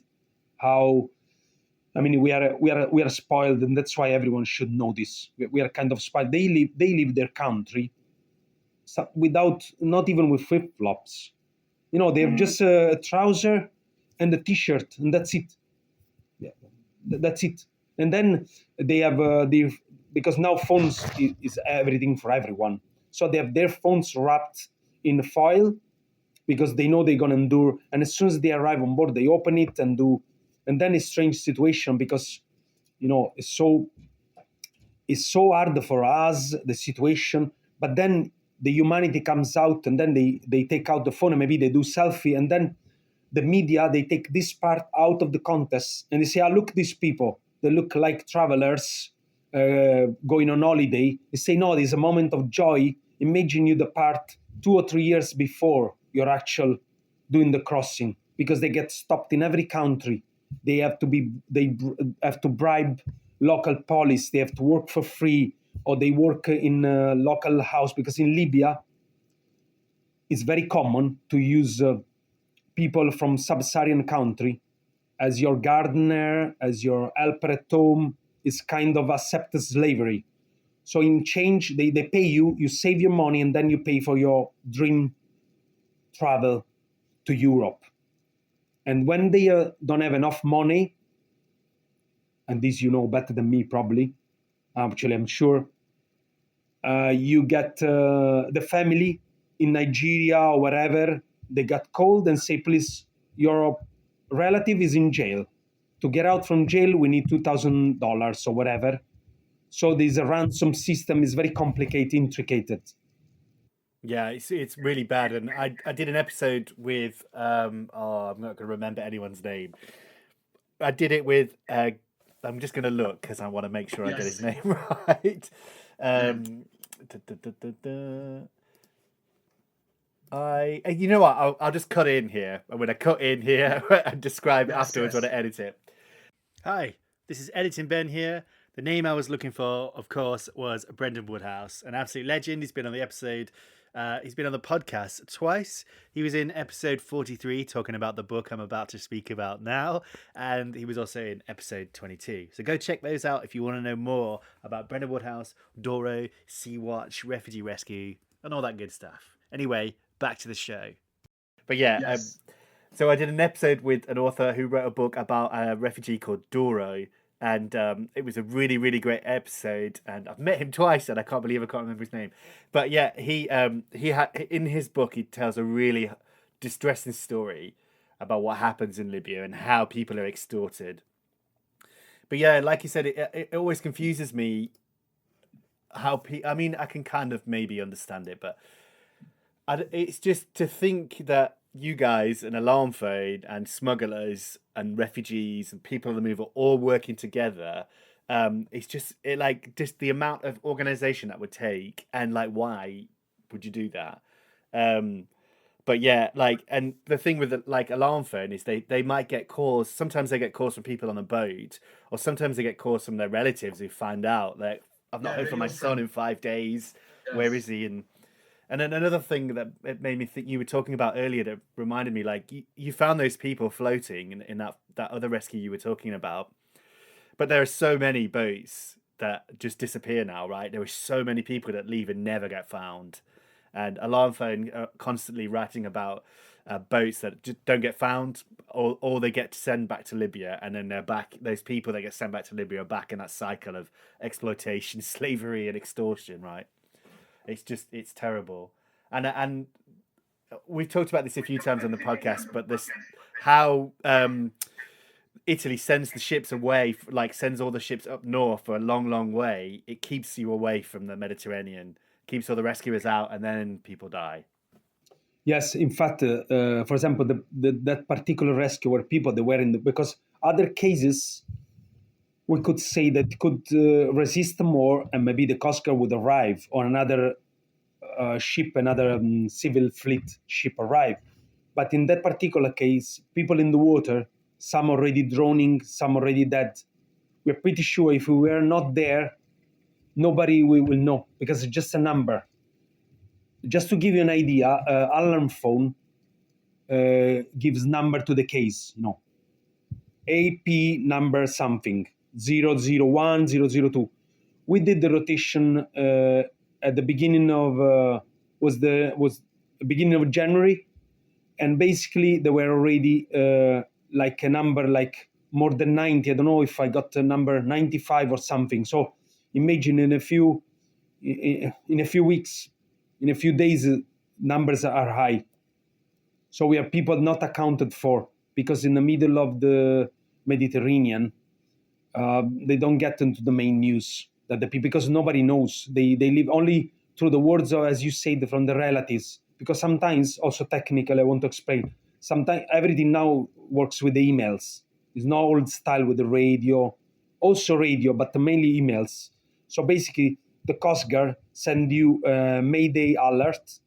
Speaker 3: how. I mean, we are spoiled, and that's why everyone should know this. We are kind of spoiled. They leave their country without, not even with flip flops. You know, they have just a trouser and a T-shirt, and that's it. Yeah, that's it. And then they have because now phones is everything for everyone. So they have their phones wrapped in foil because they know they're gonna endure. And as soon as they arrive on board, they open it and do. And then it's a strange situation because, you know, it's so hard for us, the situation. But then the humanity comes out, and then they take out the phone and maybe they do selfie, and then the media, they take this part out of the context and they say, oh, look, these people, they look like travelers going on holiday. They say, no, there's a moment of joy. Imagine you depart 2 or 3 years before you're actual doing the crossing, because they get stopped in every country. They have to bribe local police. They have to work for free, or they work in a local house, because in Libya, it's very common to use people from sub-Saharan country as your gardener, as your helper at home. Is kind of accepted slavery. So in change, they pay you, you save your money, and then you pay for your dream travel to Europe. And when they don't have enough money, and this you know better than me probably, actually I'm sure, you get the family in Nigeria or wherever, they got called and say, please, your relative is in jail. To get out from jail, we need $2,000 or whatever. So there's a ransom system, is very complicated, intricate.
Speaker 1: Yeah, it's really bad. And I did an episode with I'm not going to remember anyone's name. I did it with I'm just going to look because I want to make sure I get his name right. You know what? I'll just cut in here. I'm going to cut in here and describe it afterwards when I edit it. Hi, this is Editing Ben here. The name I was looking for, of course, was Brendan Woodhouse, an absolute legend. He's been on the episode. He's been on the podcast twice. He was in episode 43 talking about the book I'm about to speak about now, and he was also in episode 22. So go check those out if you want to know more about Brendan Woodhouse, Doro, Sea-Watch, Refugee Rescue, and all that good stuff. Anyway, back to the show. But yeah, so I did an episode with an author who wrote a book about a refugee called Doro, and it was a really, really great episode. And I've met him twice, and I can't believe I can't remember his name. But yeah, he had in his book he tells a really distressing story about what happens in Libya and how people are extorted. But yeah, like you said, it always confuses me how I mean, I can kind of maybe understand it, but it's just to think that you guys, an alarm phone, and smugglers and refugees and people on the move are all working together. It's just just the amount of organization that would take, and like why would you do that? But yeah, and the thing with alarm phone is they might get calls. Sometimes they get calls from people on the boat, or sometimes they get calls from their relatives who find out that I've not heard from my son in 5 days. Yes. Where is he? And then another thing that it made me think, you were talking about earlier, that reminded me, you found those people floating in that other rescue you were talking about. But there are so many boats that just disappear now, right? There are so many people that leave and never get found. And Alarm Phone are constantly writing about boats that just don't get found, or they get sent back to Libya, and then they're back. Those people that get sent back to Libya are back in that cycle of exploitation, slavery, and extortion, right? It's terrible. And we've talked about this a few times on the podcast, but how Italy sends the ships away, sends all the ships up north for a long, long way. It keeps you away from the Mediterranean, keeps all the rescuers out, and then people die.
Speaker 3: Yes, in fact, for example, that particular rescue where people, they were because other cases, we could say that could resist more, and maybe the Coast Guard would arrive, or another ship, another civil fleet ship arrive. But in that particular case, people in the water, some already drowning, some already dead. We're pretty sure if we were not there, nobody will know, because it's just a number. Just to give you an idea, alarm phone gives number to the case, AP number something, 001, 002. We did the rotation at the beginning of was the beginning of January, and basically there were already a number more than 90. I don't know if I got a number 95 or something. So imagine in a few weeks, in a few days, numbers are high. So we have people not accounted for, because in the middle of the Mediterranean, they don't get into the main news that the people, because nobody knows. They live only through the words of, as you said, from the relatives. Because sometimes, also technically, I want to explain, sometimes everything now works with the emails. It's not old style with the radio, also radio, but mainly emails. So basically, the Coast Guard send you a Mayday alert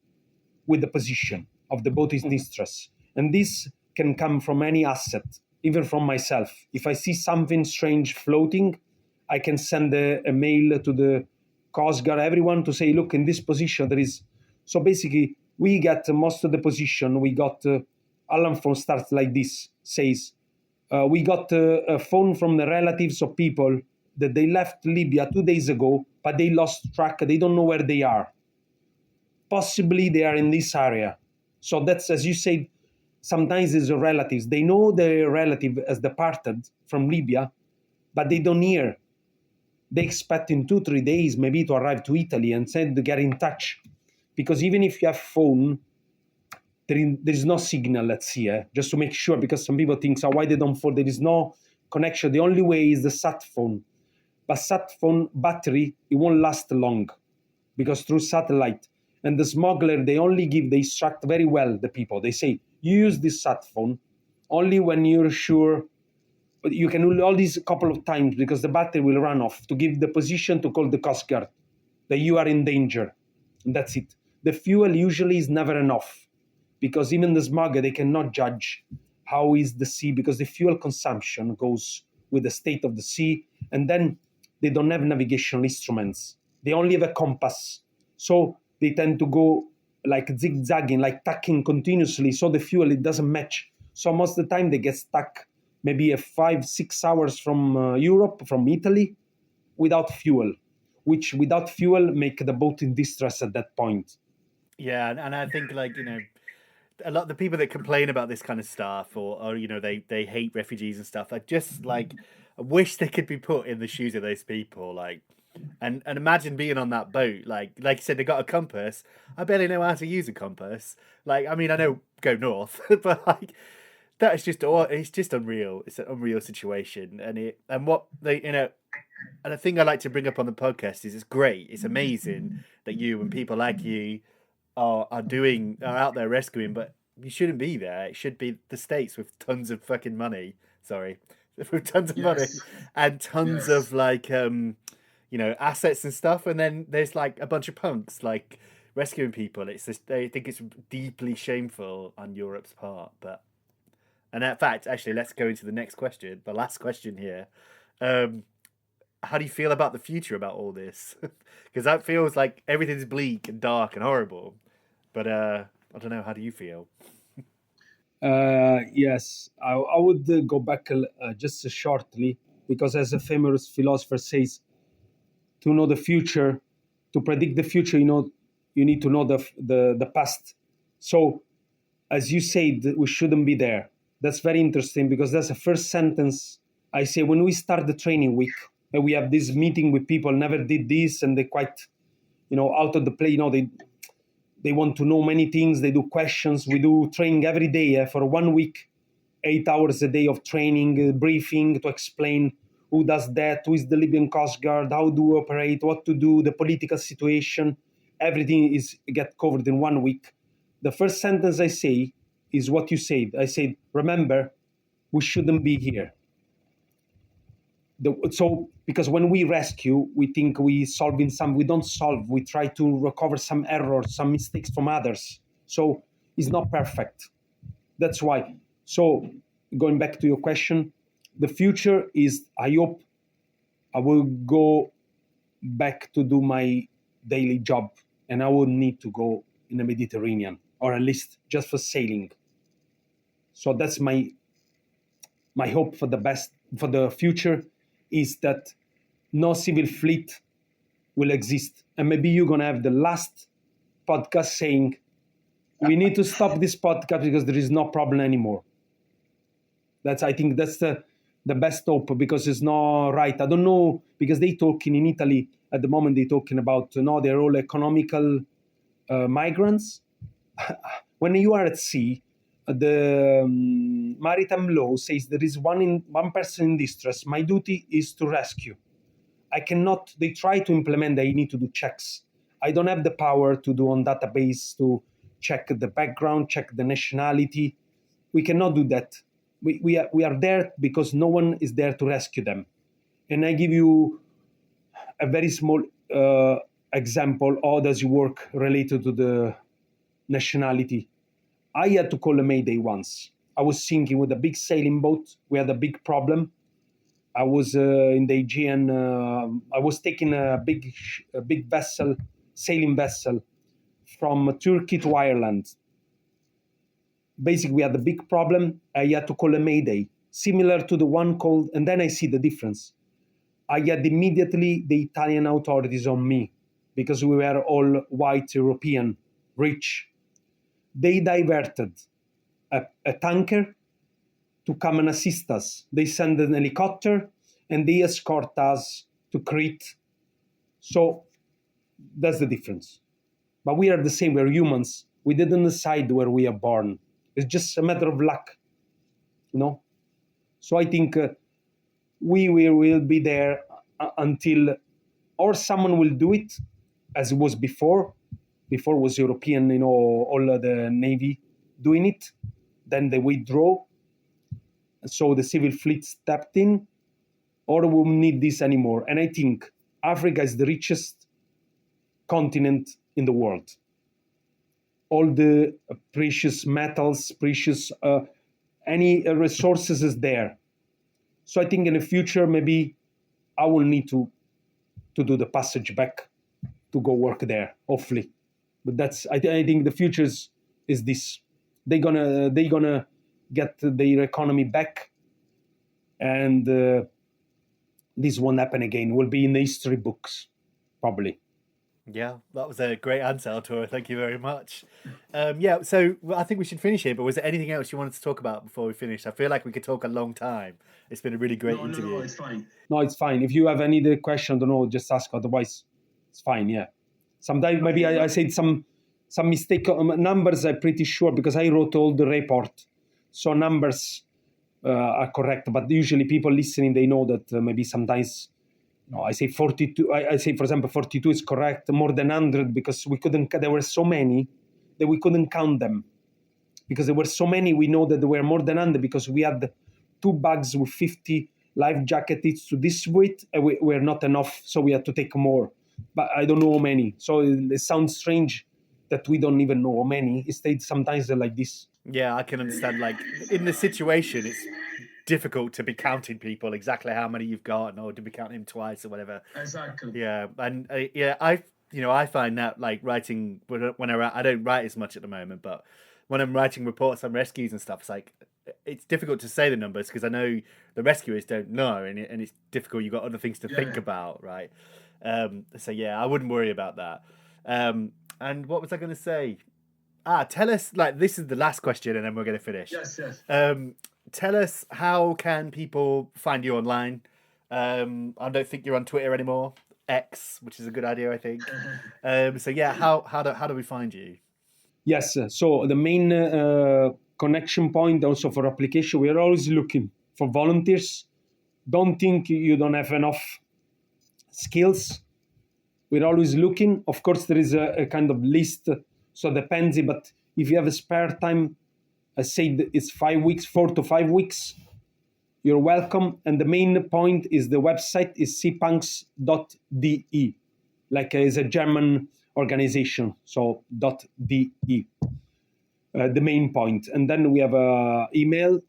Speaker 3: with the position of the boat in distress. And this can come from any asset, even from myself. If I see something strange floating, I can send a mail to the Coast Guard, everyone, to say, look, in this position there is. So basically, we get most of the position. We got alarm phone starts like this, says, we got a phone from the relatives of people that they left Libya 2 days ago, but they lost track. They don't know where they are. Possibly they are in this area. So that's, as you said, sometimes it's the relatives. They know their relative has departed from Libya, but they don't hear. They expect in 2-3 days maybe to arrive to Italy and say to get in touch. Because even if you have phone, there is no signal, let's see, just to make sure, because some people think, why they don't phone? There is no connection. The only way is the sat phone. But sat phone battery, it won't last long, because through satellite. And the smuggler, they instruct very well the people. They say, you use this sat phone only when you're sure. You can do all these a couple of times, because the battery will run off, to give the position to call the Coast Guard that you are in danger. And that's it. The fuel usually is never enough. because even the smuggle, they cannot judge how is the sea, because the fuel consumption goes with the state of the sea, and then they don't have navigational instruments. They only have a compass. So they tend to go like zigzagging, like tacking continuously, so the fuel, it doesn't match. So most of the time they get stuck maybe 5-6 hours from Europe, from Italy, without fuel, which without fuel make the boat in distress at that point.
Speaker 1: Yeah, and I think, like, you know, a lot of the people that complain about this kind of stuff, or you know, they hate refugees and stuff, I just, like, I wish they could be put in the shoes of those people, like, and imagine being on that boat, like you said, they got a compass. I barely know how to use a compass. Like, I mean, I know go north, but like, that is just, it's just unreal. It's an unreal situation, and what they, you know, and the thing I like to bring up on the podcast is, it's great, it's amazing that you and people like you are out there rescuing, but you shouldn't be there. It should be the States with tons of fucking money. Sorry, with tons of money and tons of, like, you know, assets and stuff. And then there's like a bunch of punks like rescuing people. It's just, they think it's deeply shameful on Europe's part. But, and in fact, actually, let's go into the next question, the last question here. How do you feel about the future, about all this? Because that feels like everything's bleak and dark and horrible. But I don't know. How do you feel?
Speaker 3: Yes, I would go back just shortly, because as a famous philosopher says, to know the future, to predict the future, you need to know the past. So, as you said, we shouldn't be there. That's very interesting, because that's the first sentence I say when we start the training week. And we have this meeting with people never did this, and they quite, out of the play. They want to know many things. They do questions. We do training every day for 1 week, 8 hours a day of training, briefing to explain who does that, who is the Libyan Coast Guard, how do we operate, what to do, the political situation. Everything get covered in 1 week. The first sentence I say is what you said. I said, remember, we shouldn't be here. So, because when we rescue, we think we don't solve, we try to recover some errors, some mistakes from others. So it's not perfect. That's why. So going back to your question, the future is, I hope I will go back to do my daily job, and I will need to go in the Mediterranean, or at least just for sailing. So that's my hope for the future, is that no civil fleet will exist. And maybe you're going to have the last podcast saying, we need to stop this podcast because there is no problem anymore. I think that's the best hope, because it's not right. I don't know, because they talking in Italy at the moment, they're talking about, they're all economical migrants. When you are at sea, the maritime law says there is one person in distress. My duty is to rescue. I cannot. They try to implement that you need to do checks. I don't have the power to do on database to check the background, check the nationality. We cannot do that. We are there because no one is there to rescue them. And I give you a very small example. How does it work related to the nationality? I had to call a mayday once. I was sinking with a big sailing boat. We had a big problem. I was in the Aegean. I was taking a big vessel, sailing vessel, from Turkey to Ireland. Basically, we had a big problem. I had to call a mayday, similar to the one called, and then I see the difference. I had immediately the Italian authorities on me, because we were all white European, rich. They diverted a tanker to come and assist us. They sent an helicopter and they escort us to Crete. So that's the difference. But we are the same. We're humans. We didn't decide where we are born. It's just a matter of luck, So I think we will be there until, or someone will do it, as it was before. Before was European, all of the Navy doing it. Then they withdraw. So the civil fleet stepped in, or we won't need this anymore. And I think Africa is the richest continent in the world. all the precious metals, precious any resources is there. So I think in the future maybe I will need to do the passage back to go work there, hopefully. But that's I think the future is this. They're gonna get their economy back, and this won't happen again. Will be in the history books, probably.
Speaker 1: Yeah, that was a great answer, Arturo. Thank you very much. So I think we should finish here, but was there anything else you wanted to talk about before we finish? I feel like we could talk a long time. It's been a really great interview.
Speaker 2: No, it's fine.
Speaker 3: No, it's fine. If you have any other question, I don't know, just ask. Otherwise, it's fine, yeah. Sometimes maybe I said some mistake numbers, I'm pretty sure, because I wrote all the report. So numbers are correct, but usually people listening, they know that maybe sometimes I say 42. I say, for example, 42 is correct, more than 100, because there were so many that we couldn't count them. Because there were so many, we know that there were more than 100 because we had 2 bags with 50 life jackets each to this weight, and we were not enough, so we had to take more. But I don't know how many. So it sounds strange that we don't even know how many. It stays sometimes like this.
Speaker 1: Yeah, I can understand. Like in the situation, it's difficult to be counting people exactly how many you've got, or to be counting them twice or whatever.
Speaker 2: Exactly.
Speaker 1: Yeah, and I find that like writing when I don't write as much at the moment, but when I'm writing reports on rescues and stuff, it's like it's difficult to say the numbers because I know the rescuers don't know, and it's difficult. You've got other things to think about, right? So yeah, I wouldn't worry about that. And what was I going to say? Tell us, like, this is the last question, and then we're going to finish.
Speaker 2: Yes.
Speaker 1: Tell us, how can people find you online? I don't think you're on Twitter anymore. X, which is a good idea, I think. So yeah, how do we find you?
Speaker 3: Yes. So the main connection point also for application, we are always looking for volunteers. Don't think you don't have enough skills. We're always looking. Of course, there is a kind of list, so it depends. But if you have a spare time, I say it's 5 weeks, 4 to 5 weeks, you're welcome. And the main point is the website is seapunks.de, like it's a German organization, so .de, the main point. And then we have an email,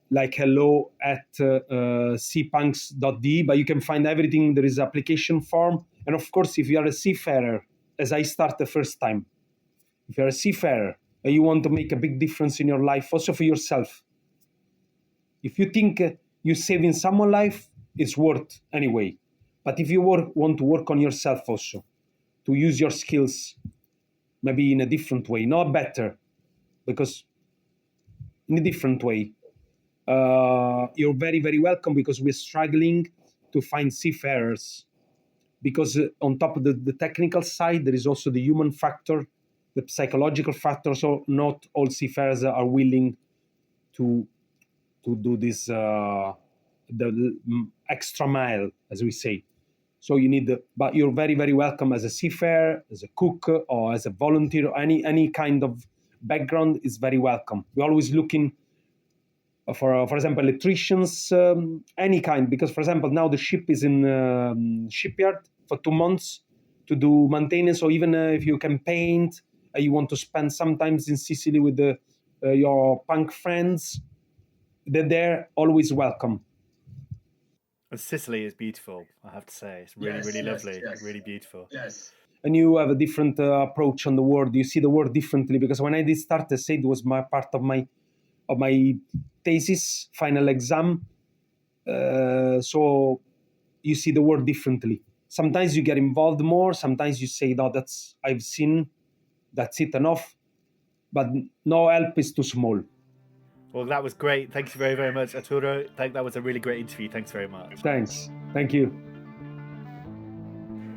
Speaker 3: like hello@seapunks.de, but you can find everything. There is application form. And of course, if you are a seafarer, as I start the first time, if you're a seafarer and you want to make a big difference in your life, also for yourself, if you think you're saving someone's life, it's worth anyway. But if you want to work on yourself also, to use your skills, maybe in a different way, not better, because in a different way, you're very, very welcome, because we're struggling to find seafarers. Because on top of the technical side, there is also the human factor, the psychological factor. So not all seafarers are willing to do this the extra mile, as we say. So you need but you're very, very welcome as a seafarer, as a cook, or as a volunteer, or any kind of background is very welcome. We're always looking for example, electricians, any kind, because, for example, now the ship is in shipyard for 2 months to do maintenance, or even if you can paint, you want to spend sometimes in Sicily with your punk friends, they're always welcome.
Speaker 1: And Sicily is beautiful, I have to say. It's really, really lovely, really beautiful.
Speaker 2: Yes.
Speaker 3: And you have a different approach on the world. You see the world differently, because when I did start, I said it was my part of my thesis, final exam. So you see the world differently. Sometimes you get involved more. Sometimes you say, no, I've seen, that's it, enough. But no help is too small.
Speaker 1: Well, that was great. Thank you very, very much, Arturo. That was a really great interview. Thanks very much.
Speaker 3: Thanks. Thank you.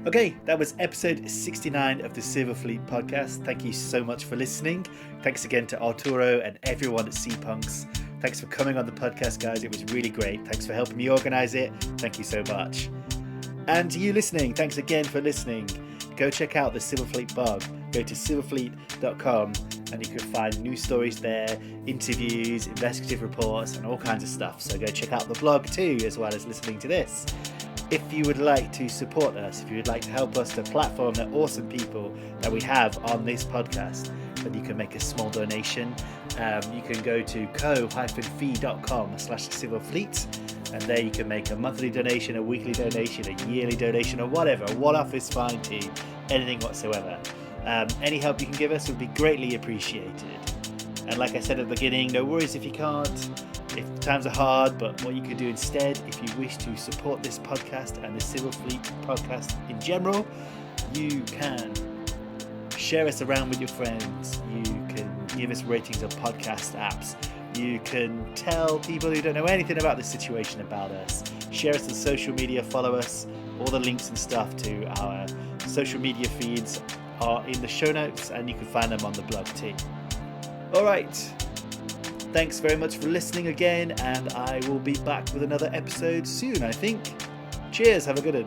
Speaker 1: Okay, that was episode 69 of the Silver Fleet podcast. Thank you so much for listening. Thanks again to Arturo and everyone at Seapunks. Thanks for coming on the podcast, guys. It was really great. Thanks for helping me organize it. Thank you so much. And to you listening, thanks again for listening. Go check out the Silver Fleet blog. Go to silverfleet.com and you can find news stories there, interviews, investigative reports, and all kinds of stuff. So go check out the blog too, as well as listening to this. If you would like to support us, if you would like to help us to platform the awesome people that we have on this podcast, and you can make a small donation. You can go to co-fi.com/civilfleet, and there you can make a monthly donation, a weekly donation, a yearly donation, or whatever. One-off is fine too, anything whatsoever. Any help you can give us would be greatly appreciated. And like I said at the beginning, no worries if you can't, if times are hard, but what you could do instead, if you wish to support this podcast and the Civil Fleet podcast in general, you can share us around with your friends. You can give us ratings on podcast apps. You can tell people who don't know anything about this situation about us. Share us on social media, follow us. All the links and stuff to our social media feeds are in the show notes, and you can find them on the blog too. All right. Thanks very much for listening again, and I will be back with another episode soon, I think. Cheers. Have a good one.